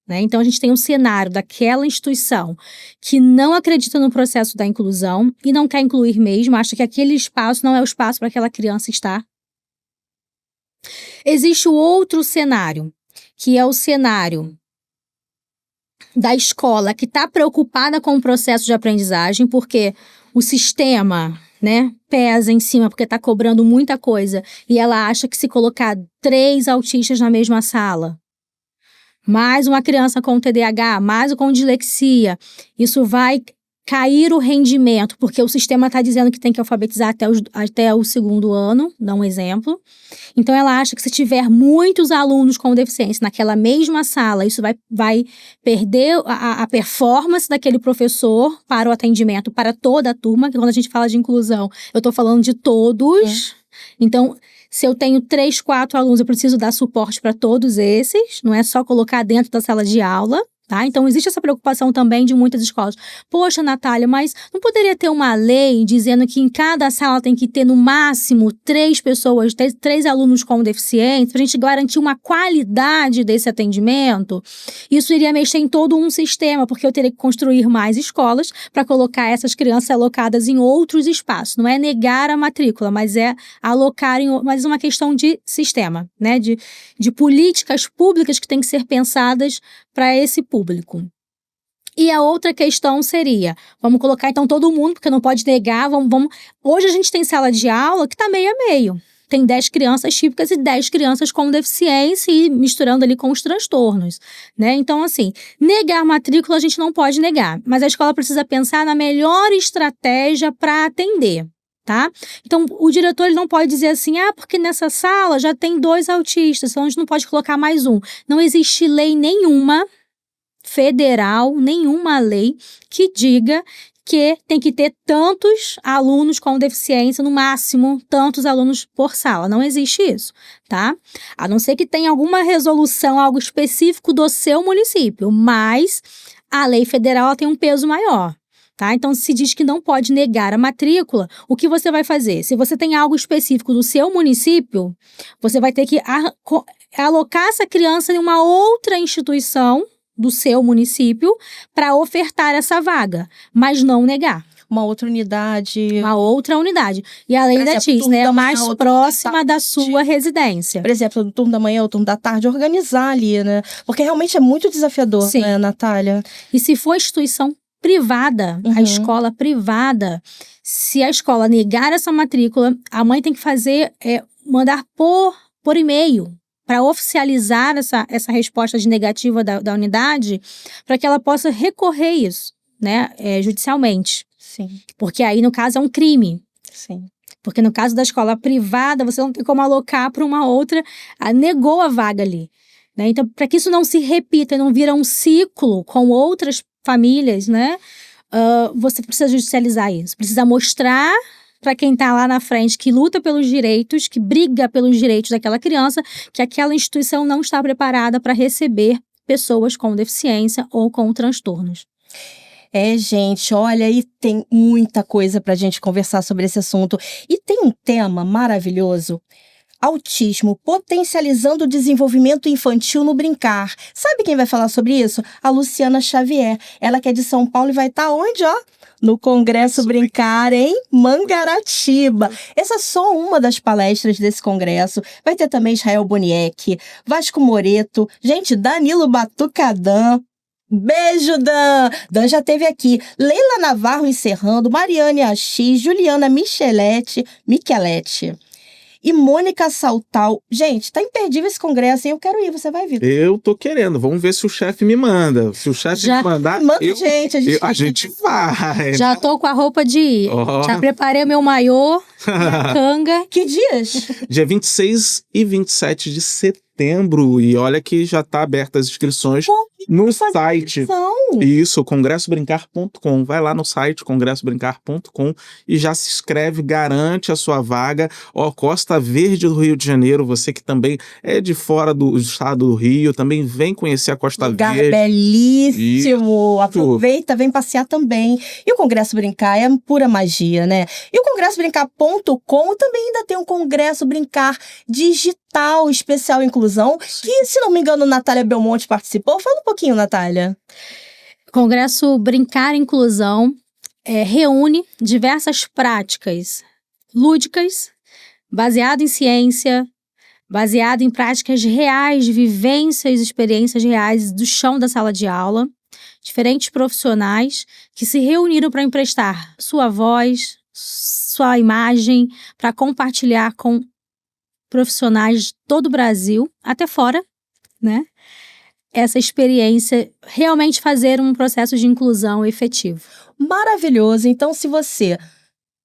né? Então a gente tem um cenário daquela instituição que não acredita no processo da inclusão e não quer incluir mesmo, acha que aquele espaço não é o espaço para aquela criança estar. Existe o outro cenário, que é o cenário da escola que está preocupada com o processo de aprendizagem, porque o sistema, né, pesa em cima, porque está cobrando muita coisa, e ela acha que se colocar 3 autistas na mesma sala, mais uma criança com TDAH, mais um com dislexia, isso vai cair o rendimento, porque o sistema está dizendo que tem que alfabetizar até o 2º ano, dá um exemplo. Então, ela acha que se tiver muitos alunos com deficiência naquela mesma sala, isso vai perder a performance daquele professor para o atendimento para toda a turma, que quando a gente fala de inclusão, eu estou falando de todos. Então, se eu tenho 3, 4 alunos, eu preciso dar suporte para todos esses, não é só colocar dentro da sala de aula. Tá? Então, existe essa preocupação também de muitas escolas. Poxa, Natália, mas não poderia ter uma lei dizendo que em cada sala tem que ter no máximo 3 pessoas, 3 alunos com deficiência, para a gente garantir uma qualidade desse atendimento? Isso iria mexer em todo um sistema, porque eu teria que construir mais escolas para colocar essas crianças alocadas em outros espaços. Não é negar a matrícula, mas é alocar mas é uma questão de sistema, né? De políticas públicas que têm que ser pensadas para esse público. E a outra questão seria, vamos colocar então todo mundo, porque não pode negar, hoje a gente tem sala de aula que está meio a meio. Tem 10 crianças típicas e 10 crianças com deficiência e misturando ali com os transtornos, né? Então, assim, negar matrícula a gente não pode negar, mas a escola precisa pensar na melhor estratégia para atender. Tá? Então, o diretor ele não pode dizer assim, porque nessa sala já tem 2 autistas, então a gente não pode colocar mais um. Não existe lei nenhuma, federal, nenhuma lei que diga que tem que ter tantos alunos com deficiência, no máximo, tantos alunos por sala. Não existe isso, tá? A não ser que tenha alguma resolução, algo específico do seu município, mas a lei federal ela tem um peso maior. Tá? Então, se diz que não pode negar a matrícula, o que você vai fazer? Se você tem algo específico do seu município, você vai ter que alocar essa criança em uma outra instituição do seu município para ofertar essa vaga, mas não negar. Uma outra unidade. Uma outra unidade. E além da diz, né, mais próxima da sua residência. Por exemplo, no turno da manhã ou turno da tarde, organizar ali, né? Porque realmente é muito desafiador, né, Natália? E se for instituição privada, a escola privada, se a escola negar essa matrícula, a mãe tem que mandar por e-mail para oficializar essa resposta de negativa da unidade, para que ela possa recorrer isso, né, judicialmente. Sim. Porque aí, no caso, é um crime. Sim. Porque no caso da escola privada, você não tem como alocar para uma outra, negou a vaga ali. Né? Então, para que isso não se repita e não vira um ciclo com outras famílias, né? Você precisa judicializar isso. Precisa mostrar para quem está lá na frente que luta pelos direitos, que briga pelos direitos daquela criança, que aquela instituição não está preparada para receber pessoas com deficiência ou com transtornos. Gente, olha, e tem muita coisa para a gente conversar sobre esse assunto. E tem um tema maravilhoso. Autismo, potencializando o desenvolvimento infantil no brincar. Sabe quem vai falar sobre isso? A Luciana Xavier. Ela que é de São Paulo e vai estar onde, ó? No Congresso Brincar em Mangaratiba. Essa é só uma das palestras desse congresso. Vai ter também Israel Boniek, Vasco Moreto, gente, Danilo Batucadã. Beijo, Dan! Dan já esteve aqui. Leila Navarro encerrando, Mariane Axi, Juliana Michelete e Mônica Saltal. Gente, tá imperdível esse congresso, hein? Eu quero ir, você vai vir. Eu tô querendo. Vamos ver se o chefe me manda. Se o chefe me mandar, a gente vai. Já tô com a roupa de ir. Já preparei o meu maiô, minha canga. Que dias? Dia 26 e 27 de setembro. setembro, e olha que já está aberta as inscrições no site. Isso, congressobrincar.com. Vai lá no site congressobrincar.com e já se inscreve, garante a sua vaga. Ó, Costa Verde do Rio de Janeiro, você que também é de fora do estado do Rio, também vem conhecer a Costa Lugar Verde. belíssimo. Aproveita, vem passear também. E o Congresso Brincar é pura magia, né? E o congressobrincar.com também ainda tem um Congresso Brincar digital, especial inclusão, que, se não me engano, Natália Belmonte participou. Fala um pouquinho, Natália. Congresso Brincar Inclusão reúne diversas práticas lúdicas, baseado em ciência, baseado em práticas reais, vivências, experiências reais do chão da sala de aula, diferentes profissionais que se reuniram para emprestar sua voz, sua imagem, para compartilhar com profissionais de todo o Brasil, até fora, né? Essa experiência, realmente fazer um processo de inclusão efetivo. Maravilhoso. Então, se você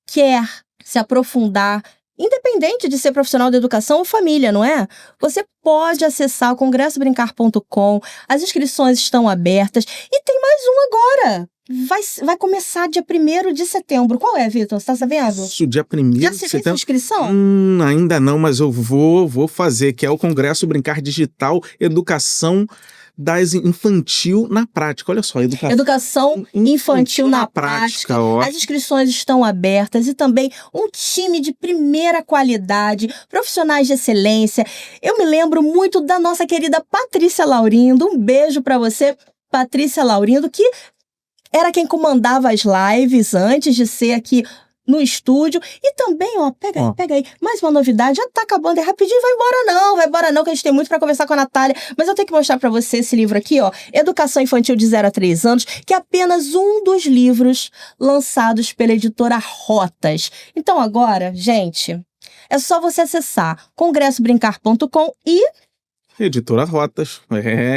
quer se aprofundar, independente de ser profissional da educação ou família, não é? Você pode acessar o congressobrincar.com, as inscrições estão abertas e tem mais um agora. Vai começar dia 1º de setembro. Qual é, Vitor? Você tá sabendo? Isso, dia 1º de setembro. Já se fez a inscrição? Ainda não, mas eu vou fazer, que é o Congresso Brincar Digital Educação Infantil na Prática. Olha só, Educação Infantil na Prática. As inscrições estão abertas e também um time de primeira qualidade, profissionais de excelência. Eu me lembro muito da nossa querida Patrícia Laurindo. Um beijo para você, Patrícia Laurindo, que era quem comandava as lives antes de ser aqui no estúdio. E também, pega aí, mais uma novidade, já tá acabando, é rapidinho, vai embora não, que a gente tem muito pra conversar com a Natália, mas eu tenho que mostrar pra você esse livro aqui, ó, Educação Infantil de 0 a 3 anos, que é apenas um dos livros lançados pela editora Rotas. Então agora, gente, é só você acessar congressobrincar.com e Editora Rotas,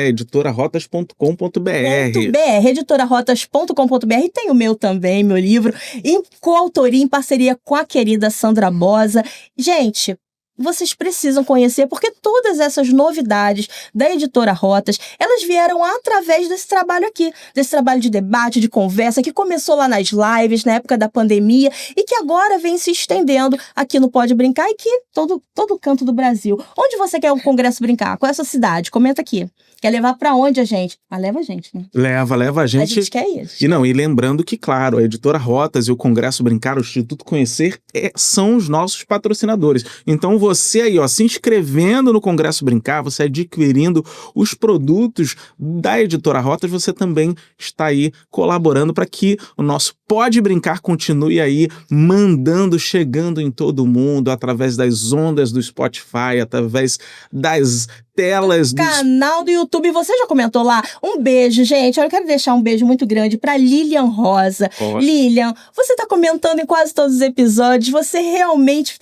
editorarotas.com.br. editorarotas.com.br. Tem o meu também, meu livro, em coautoria, em parceria com a querida Sandra Bosa. Gente, vocês precisam conhecer, porque todas essas novidades da Editora Rotas, elas vieram através desse trabalho aqui, desse trabalho de debate, de conversa, que começou lá nas lives, na época da pandemia, e que agora vem se estendendo aqui no Pode Brincar e que todo canto do Brasil. Onde você quer o Congresso Brincar? Qual é a sua cidade? Comenta aqui. Quer levar pra onde a gente? Leva a gente, né? Leva a gente. A gente quer isso. E lembrando que, claro, a Editora Rotas e o Congresso Brincar, o Instituto Conhecer, são os nossos patrocinadores. Então você aí, ó, se inscrevendo no Congresso Brincar, você adquirindo os produtos da Editora Rotas, você também está aí colaborando para que o nosso Pode Brincar continue aí mandando, chegando em todo mundo, através das ondas do Spotify, através das telas do canal do YouTube. Você já comentou lá? Um beijo, gente. Eu quero deixar um beijo muito grande pra Lilian Rosa. Lilian, você tá comentando em quase todos os episódios. Você realmente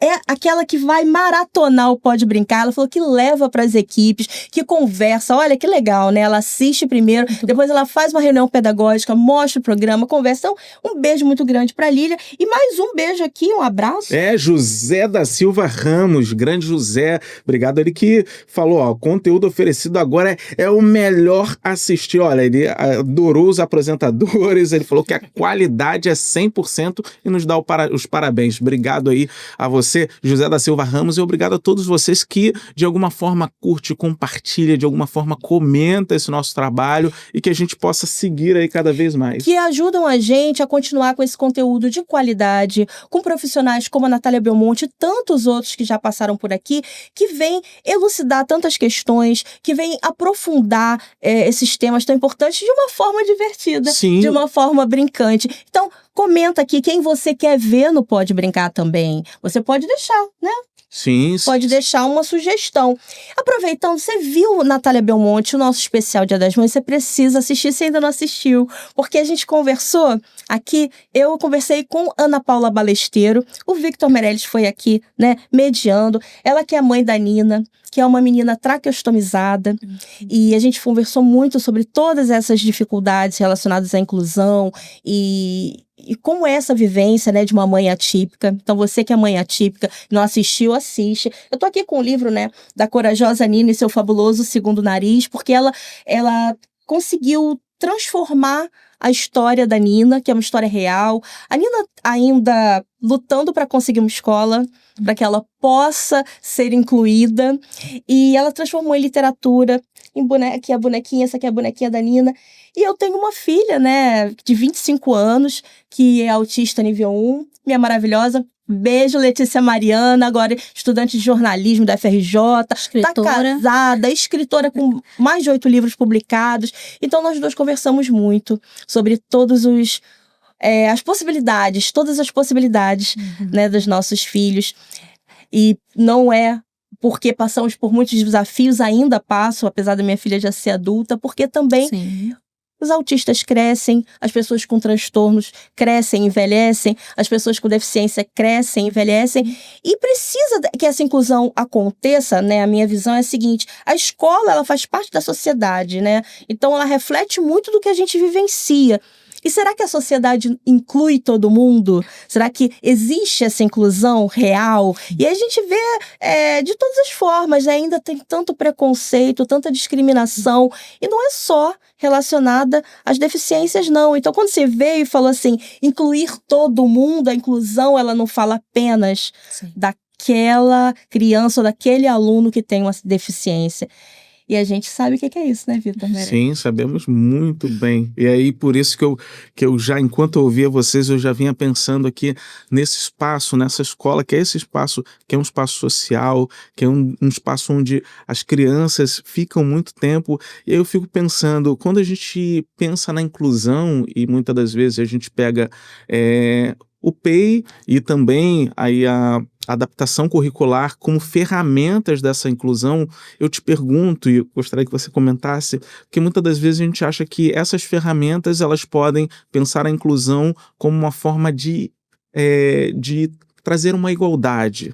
é aquela que vai maratonar o Pode Brincar. Ela falou que leva pras equipes, que conversa. Olha que legal, né? Ela assiste primeiro, depois ela faz uma reunião pedagógica, mostra o programa, conversa. Então, um beijo muito grande pra Lilian. E mais um beijo aqui, um abraço. José da Silva Ramos, grande José. Obrigado, ele que falou, ó, o conteúdo oferecido agora é o melhor assistir. Olha, ele adorou os apresentadores, ele falou que a qualidade é 100% e nos dá os parabéns. Obrigado aí a você, José da Silva Ramos, e obrigado a todos vocês que de alguma forma curte, compartilha, de alguma forma comenta esse nosso trabalho e que a gente possa seguir aí cada vez mais. Que ajudam a gente a continuar com esse conteúdo de qualidade, com profissionais como a Natália Belmonte e tantos outros que já passaram por aqui, que vêm elucidar tantas questões, que vêm aprofundar esses temas tão importantes de uma forma divertida, Sim. De uma forma brincante. Então, comenta aqui quem você quer ver no Pode Brincar também. Você pode deixar, né? Sim. Pode deixar uma sugestão. Aproveitando, você viu, Natália Belmonte, o nosso especial Dia das Mães, você precisa assistir se ainda não assistiu, porque a gente conversou aqui, eu conversei com Ana Paula Balesteiro, o Victor Meirelles foi aqui, né, mediando, ela que é mãe da Nina, que é uma menina traqueostomizada, e a gente conversou muito sobre todas essas dificuldades relacionadas à inclusão e como é essa vivência, né, de uma mãe atípica. Então, você que é mãe atípica, não assistiu, assiste. Eu tô aqui com o livro, né, da corajosa Nina e seu fabuloso segundo nariz, porque ela conseguiu transformar a história da Nina, que é uma história real. A Nina ainda lutando para conseguir uma escola, para que ela possa ser incluída. E ela transformou em literatura, aqui a bonequinha, essa aqui é a bonequinha da Nina. E eu tenho uma filha, né, de 25 anos, que é autista nível 1, minha maravilhosa. Beijo, Letícia Mariana, agora estudante de jornalismo da FRJ, Escritora. Tá casada, escritora com mais de 8 livros publicados. Então, nós dois conversamos muito sobre todas as possibilidades, né, dos nossos filhos. E não é porque passamos por muitos desafios, ainda passo, apesar da minha filha já ser adulta, porque também Sim. os autistas crescem, as pessoas com transtornos crescem, envelhecem, as pessoas com deficiência crescem, envelhecem, e precisa que essa inclusão aconteça, né? A minha visão é a seguinte: a escola, ela faz parte da sociedade, né? Então ela reflete muito do que a gente vivencia. E será que a sociedade inclui todo mundo? Será que existe essa inclusão real? E a gente vê de todas as formas, né? Ainda tem tanto preconceito, tanta discriminação, e não é só relacionada às deficiências, não. Então, quando você veio e falou assim, incluir todo mundo, a inclusão, ela não fala apenas daquela criança ou daquele aluno que tem uma deficiência. E a gente sabe o que é isso, né, Vitor? Sim, sabemos muito bem. E aí, por isso que eu já, enquanto eu ouvia vocês, eu já vinha pensando aqui nesse espaço, nessa escola, que é esse espaço, que é um espaço social, que é um espaço onde as crianças ficam muito tempo. E aí eu fico pensando, quando a gente pensa na inclusão, e muitas das vezes a gente pega o PEI e também aí a adaptação curricular como ferramentas dessa inclusão, eu te pergunto, e eu gostaria que você comentasse, porque muitas das vezes a gente acha que essas ferramentas, elas podem pensar a inclusão como uma forma de trazer uma igualdade.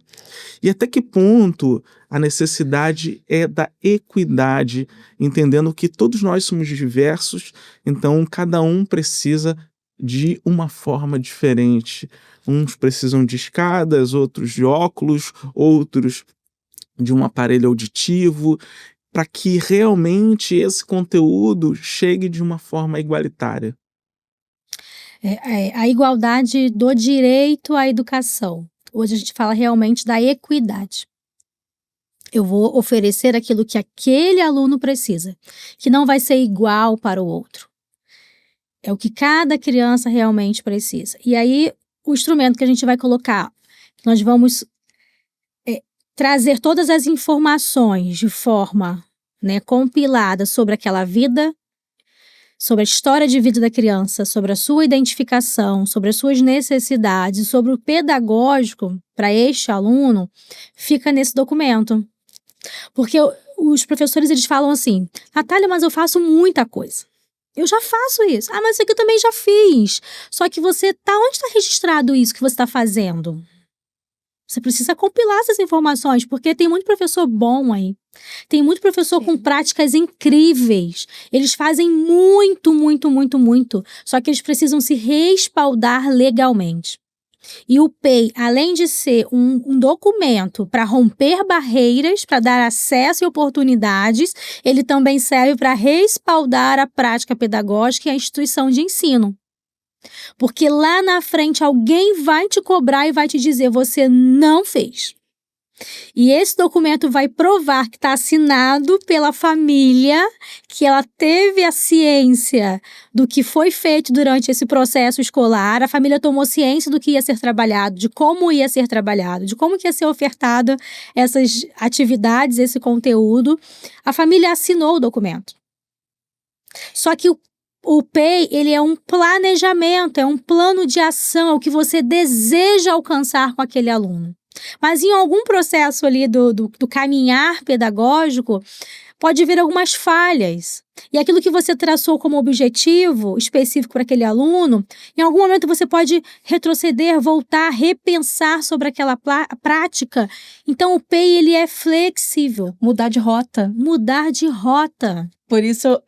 E até que ponto a necessidade é da equidade, entendendo que todos nós somos diversos, então cada um precisa de uma forma diferente. Uns precisam de escadas, outros de óculos, outros de um aparelho auditivo, para que realmente esse conteúdo chegue de uma forma igualitária. A igualdade do direito à educação. Hoje a gente fala realmente da equidade. Eu vou oferecer aquilo que aquele aluno precisa, que não vai ser igual para o outro. É o que cada criança realmente precisa. E aí, o instrumento que a gente vai colocar, nós vamos trazer todas as informações de forma, né, compilada sobre aquela vida, sobre a história de vida da criança, sobre a sua identificação, sobre as suas necessidades, sobre o pedagógico para este aluno, fica nesse documento. Porque os professores, eles falam assim, Natália, mas eu faço muita coisa. Eu já faço isso. Ah, mas isso aqui eu também já fiz. Só que onde está registrado isso que você está fazendo? Você precisa compilar essas informações, porque tem muito professor bom aí. Tem muito professor com práticas incríveis. Eles fazem muito, muito, muito, muito. Só que eles precisam se respaldar legalmente. E o PEI, além de ser um documento para romper barreiras, para dar acesso e oportunidades, ele também serve para respaldar a prática pedagógica e a instituição de ensino. Porque lá na frente alguém vai te cobrar e vai te dizer, você não fez. E esse documento vai provar que está assinado pela família, que ela teve a ciência do que foi feito durante esse processo escolar, a família tomou ciência do que ia ser trabalhado, de como ia ser trabalhado, de como que ia ser ofertado essas atividades, esse conteúdo. A família assinou o documento. Só que o PEI, ele é um planejamento, é um plano de ação, é o que você deseja alcançar com aquele aluno. Mas em algum processo ali do caminhar pedagógico, pode haver algumas falhas. E aquilo que você traçou como objetivo específico para aquele aluno, em algum momento você pode retroceder, voltar, repensar sobre aquela prática. Então, o PEI, ele é flexível. Mudar de rota. Mudar de rota. Por isso,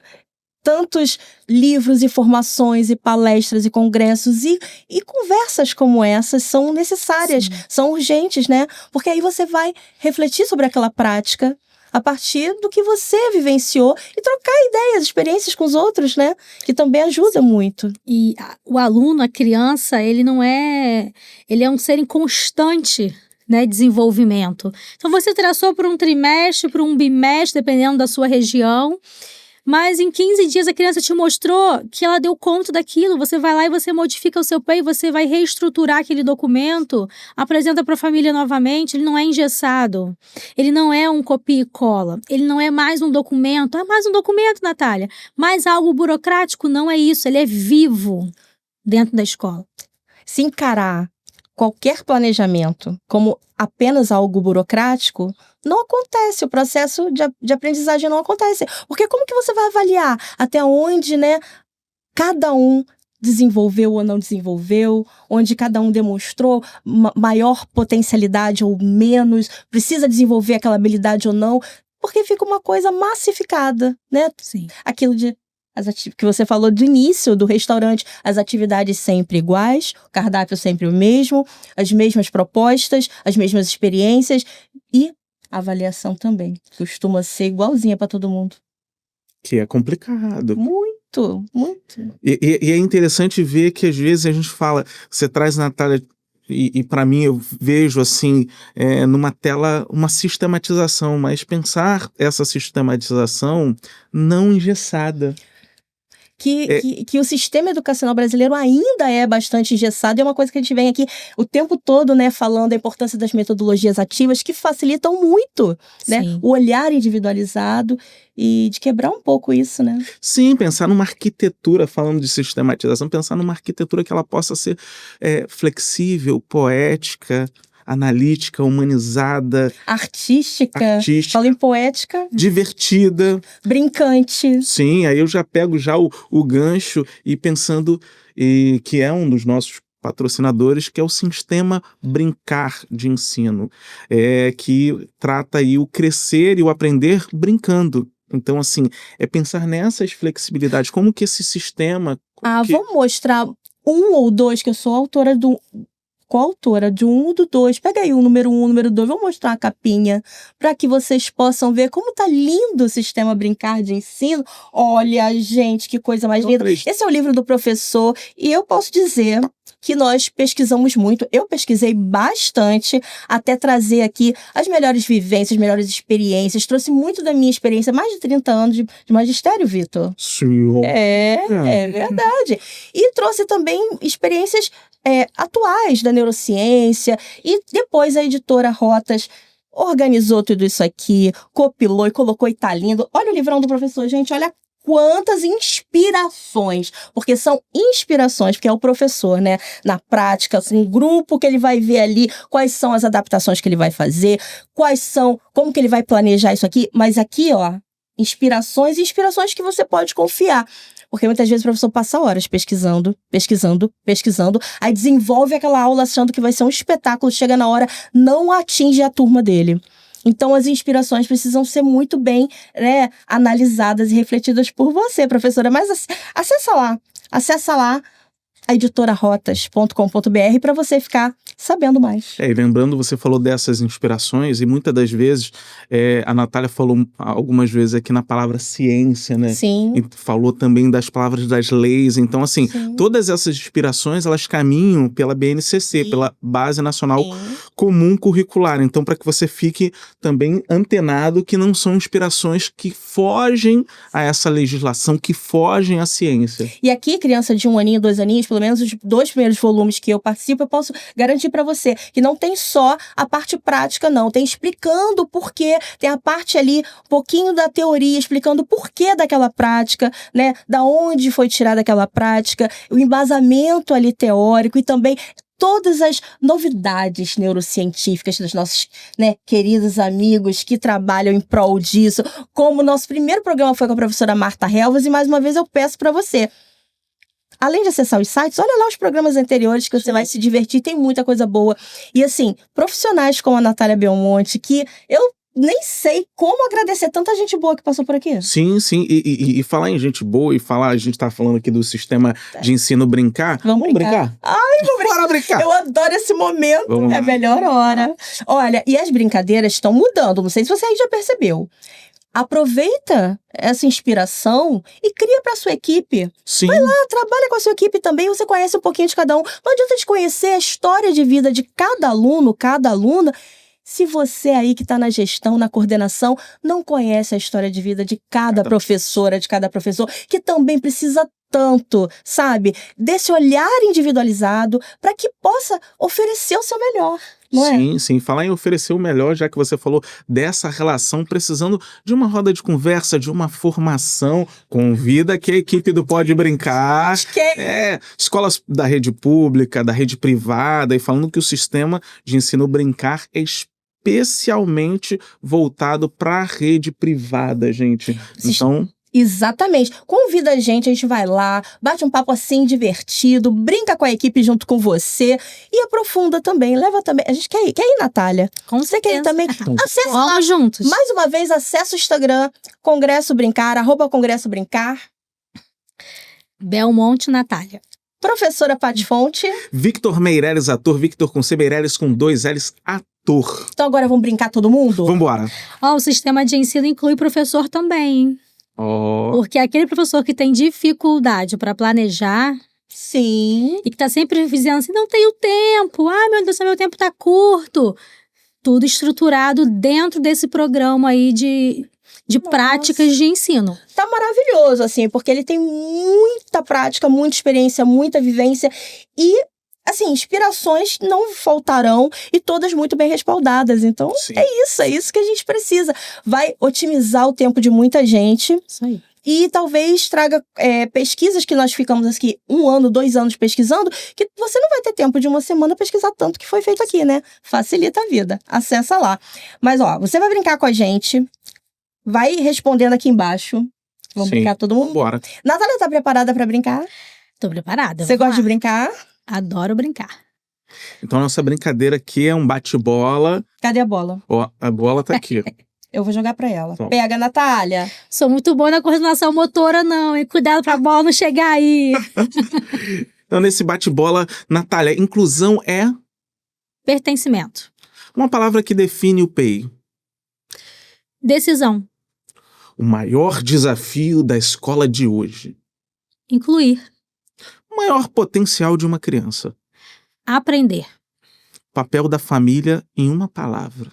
tantos livros e formações e palestras e congressos e conversas como essas são necessárias, são urgentes, né? Porque aí você vai refletir sobre aquela prática a partir do que você vivenciou e trocar ideias, experiências com os outros, né? Que também ajuda muito. E o aluno, a criança, ele é um ser em constante, né, desenvolvimento. Então, você traçou por um trimestre, por um bimestre, dependendo da sua região, mas em 15 dias a criança te mostrou que ela deu conta daquilo. Você vai lá e você modifica o seu PEI, você vai reestruturar aquele documento, apresenta para a família novamente. Ele não é engessado, ele não é um copia e cola, ele não é mais um documento. É mais um documento, Natália, mais algo burocrático. Não é isso, ele é vivo dentro da escola. Se encarar qualquer planejamento como apenas algo burocrático, não acontece, o processo de aprendizagem não acontece. Porque como que você vai avaliar até onde, né, cada um desenvolveu ou não desenvolveu, onde cada um demonstrou maior potencialidade ou menos, precisa desenvolver aquela habilidade ou não, porque fica uma coisa massificada, né? Sim. Aquilo que você falou do início do restaurante, as atividades sempre iguais, o cardápio sempre o mesmo, as mesmas propostas, as mesmas experiências e a avaliação também costuma ser igualzinha para todo mundo. Que é complicado. Muito, muito. E é interessante ver que às vezes a gente fala, você traz, Natália, e para mim eu vejo assim, numa tela uma sistematização, mas pensar essa sistematização não engessada. Que o sistema educacional brasileiro ainda é bastante engessado, e é uma coisa que a gente vem aqui o tempo todo, né, falando da importância das metodologias ativas que facilitam muito, né, o olhar individualizado e de quebrar um pouco isso, né? Sim, pensar numa arquitetura, falando de sistematização, pensar numa arquitetura que ela possa ser flexível, poética, analítica, humanizada, artística, fala em poética, divertida, brincante. Sim, aí eu já pego já o gancho e pensando que é um dos nossos patrocinadores, que é o Sistema Brincar de Ensino, que trata aí o crescer e o aprender brincando. Então, assim, é pensar nessas flexibilidades, como que esse sistema... Vou mostrar um ou dois, que eu sou autora coautora de um ou do dois. Pega aí o número 1, o número 2, vou mostrar a capinha para que vocês possam ver como tá lindo o Sistema Brincar de Ensino. Olha, gente, que coisa mais linda. Esse é o livro do professor e eu posso dizer que nós pesquisamos muito. Eu pesquisei bastante até trazer aqui as melhores vivências, as melhores experiências. Trouxe muito da minha experiência, mais de 30 anos de magistério, Vitor. Sim. É verdade. E trouxe também experiências atuais da neurociência, e depois a editora Rotas organizou tudo isso aqui, compilou e colocou, e tá lindo. Olha o livrão do professor, gente, olha quantas inspirações, porque são inspirações, porque é o professor, né, na prática, com um grupo que ele vai ver ali, quais são as adaptações que ele vai fazer, como que ele vai planejar isso aqui, mas aqui, ó, inspirações que você pode confiar. Porque muitas vezes o professor passa horas pesquisando, aí desenvolve aquela aula achando que vai ser um espetáculo, chega na hora, não atinge a turma dele. Então, as inspirações precisam ser muito bem, né, analisadas e refletidas por você, professora. Mas acessa lá a editorarotas.com.br para você ficar sabendo mais. E lembrando, você falou dessas inspirações e muitas das vezes, a Natália falou algumas vezes aqui na palavra ciência, né? Sim. E falou também das palavras das leis. Então, assim, todas essas inspirações, elas caminham pela BNCC, pela Base Nacional Comum Curricular. Então, para que você fique também antenado que não são inspirações que fogem a essa legislação, que fogem à ciência. E aqui, criança de 1 aninho, 2 aninhos, pelo menos os 2 primeiros volumes que eu participo, eu posso garantir para você que não tem só a parte prática, não. Tem explicando o porquê, tem a parte ali, um pouquinho da teoria, explicando o porquê daquela prática, né? Da onde foi tirada aquela prática, o embasamento ali teórico e também todas as novidades neurocientíficas dos nossos, né, queridos amigos que trabalham em prol disso. Como o nosso primeiro programa foi com a professora Marta Helvas, e mais uma vez eu peço para você, além de acessar os sites, olha lá os programas anteriores que você vai se divertir, tem muita coisa boa. E assim, profissionais como a Natália Belmonte, que eu nem sei como agradecer tanta gente boa que passou por aqui. Sim. E falar em gente boa a gente tá falando aqui do sistema de ensino brincar. Vamos brincar. Bora brincar! Eu adoro esse momento, Vamos lá. é a melhor hora. Olha, e as brincadeiras estão mudando, não sei se você aí já percebeu. Aproveita essa inspiração e cria para sua equipe. Sim. Trabalha com a sua equipe também, você conhece um pouquinho de cada um. Não adianta de conhecer a história de vida de cada aluno, cada aluna, se você aí que está na gestão, na coordenação, não conhece a história de vida de cada professora, de cada professor, que também precisa tanto, sabe, desse olhar individualizado para que possa oferecer o seu melhor, não é? Sim. Falar em oferecer o melhor, já que você falou dessa relação, precisando de uma roda de conversa, de uma formação, convida que a equipe do Pode Brincar. Escolas da rede pública, da rede privada, e falando que o sistema de ensino Brincar é especialmente voltado para a rede privada, gente. Então... Exatamente. Convida a gente vai lá, bate um papo assim divertido, brinca com a equipe junto com você e aprofunda também, leva também. A gente quer ir, Natália? Com você quer ir também? Acesse lá. Vamos juntos. Mais uma vez, acessa o Instagram, Congresso Brincar, @Congresso Brincar. Belmonte Natália. Professora Paty Fonte. Victor Meirelles, ator. Victor com C, Meirelles com 2 L's, ator. Então agora vamos brincar todo mundo? Vambora. O sistema de ensino inclui professor também, hein? Porque aquele professor que tem dificuldade para planejar... Sim. E que tá sempre dizendo assim, não tenho tempo. Ai, meu Deus, meu tempo tá curto. Tudo estruturado dentro desse programa aí de práticas de ensino. Tá maravilhoso, assim, porque ele tem muita prática, muita experiência, muita vivência e, assim, inspirações não faltarão e todas muito bem respaldadas. Então, Sim. é isso que a gente precisa. Vai otimizar o tempo de muita gente. Isso aí. E talvez traga pesquisas que nós ficamos aqui 1 ano, 2 anos pesquisando, que você não vai ter tempo de uma semana pesquisar tanto que foi feito aqui, né? Facilita a vida. Acessa lá. Mas, você vai brincar com a gente, vai respondendo aqui embaixo. Vamos brincar todo mundo? Bora. Natália, tá preparada pra brincar? Tô preparada. Você gosta de brincar? Adoro brincar. Então, a nossa brincadeira aqui é um bate-bola. Cadê a bola? A bola tá aqui. Eu vou jogar pra ela. Bom. Pega, Natália. Sou muito boa na coordenação motora, não, hein? Cuidado pra bola não chegar aí. Então, nesse bate-bola, Natália, inclusão é Pertencimento. uma palavra que define o PEI. Decisão. O maior desafio da escola de hoje. Incluir. O maior potencial de uma criança. Aprender. Papel da família em uma palavra.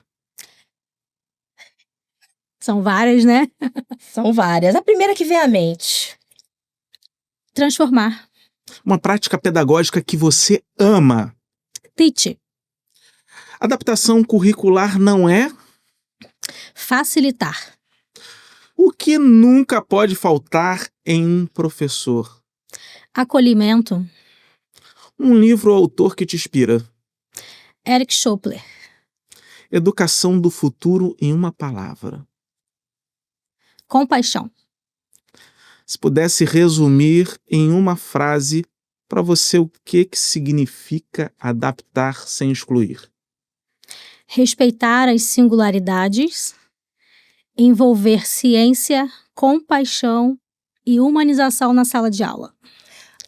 São várias, né? São várias. A primeira que vem à mente. Transformar. Uma prática pedagógica que você ama. Teach. Adaptação curricular não é Facilitar. o que nunca pode faltar em um professor. Acolhimento. Um livro ou autor que te inspira. Eric Schopler. Educação do futuro em uma palavra. Compaixão. Se pudesse resumir em uma frase, para você o que significa adaptar sem excluir? Respeitar as singularidades. Envolver ciência, compaixão e humanização na sala de aula.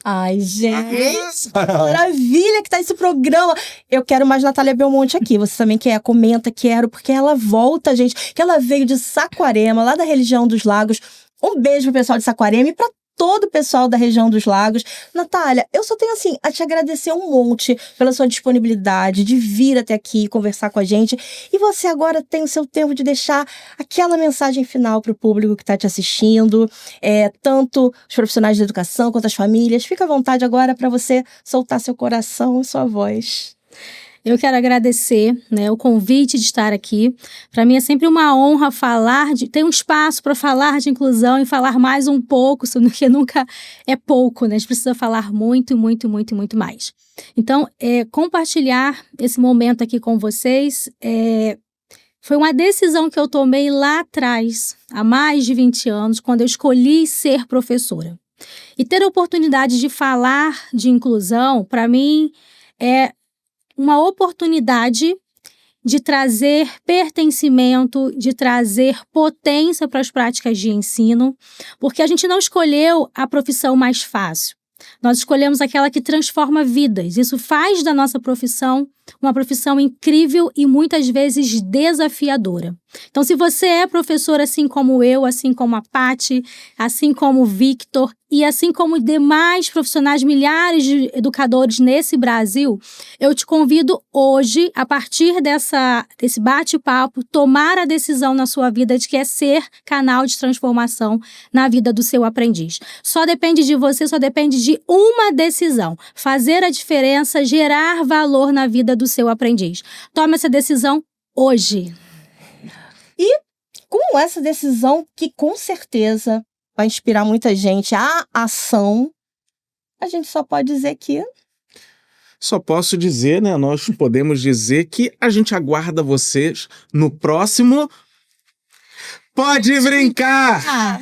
Ai, gente, maravilha que tá esse programa. Eu quero mais Natália Belmonte aqui. Você também quer? Comenta, quero, porque ela volta, gente. Que ela veio de Saquarema, lá da região dos Lagos. Um beijo pro pessoal de Saquarema e pra todo o pessoal da região dos Lagos. Natália, eu só tenho, assim, a te agradecer um monte pela sua disponibilidade de vir até aqui conversar com a gente. E você agora tem o seu tempo de deixar aquela mensagem final pro público que tá te assistindo, tanto os profissionais de educação quanto as famílias. Fica à vontade agora para você soltar seu coração e sua voz. Eu quero agradecer, né, o convite de estar aqui. Para mim é sempre uma honra ter um espaço para falar de inclusão e falar mais um pouco, porque nunca é pouco, né? A gente precisa falar muito, muito, muito, muito mais. Então, compartilhar esse momento aqui com vocês foi uma decisão que eu tomei lá atrás, há mais de 20 anos, quando eu escolhi ser professora. E ter a oportunidade de falar de inclusão, para mim, é uma oportunidade de trazer pertencimento, de trazer potência para as práticas de ensino, porque a gente não escolheu a profissão mais fácil. Nós escolhemos aquela que transforma vidas. Isso faz da nossa profissão uma profissão incrível e muitas vezes desafiadora. Então, se você é professor assim como eu, assim como a Paty, assim como o Victor e assim como demais profissionais, milhares de educadores nesse Brasil, eu te convido hoje, a partir desse bate-papo, tomar a decisão na sua vida de que é ser canal de transformação na vida do seu aprendiz. Só depende de você, só depende de uma decisão. Fazer a diferença, gerar valor na vida do seu aprendiz. Tome essa decisão hoje. E com essa decisão, que com certeza vai inspirar muita gente à ação, a gente só pode dizer que... Só posso dizer, né? Nós podemos dizer que a gente aguarda vocês no próximo... Pode Brincar!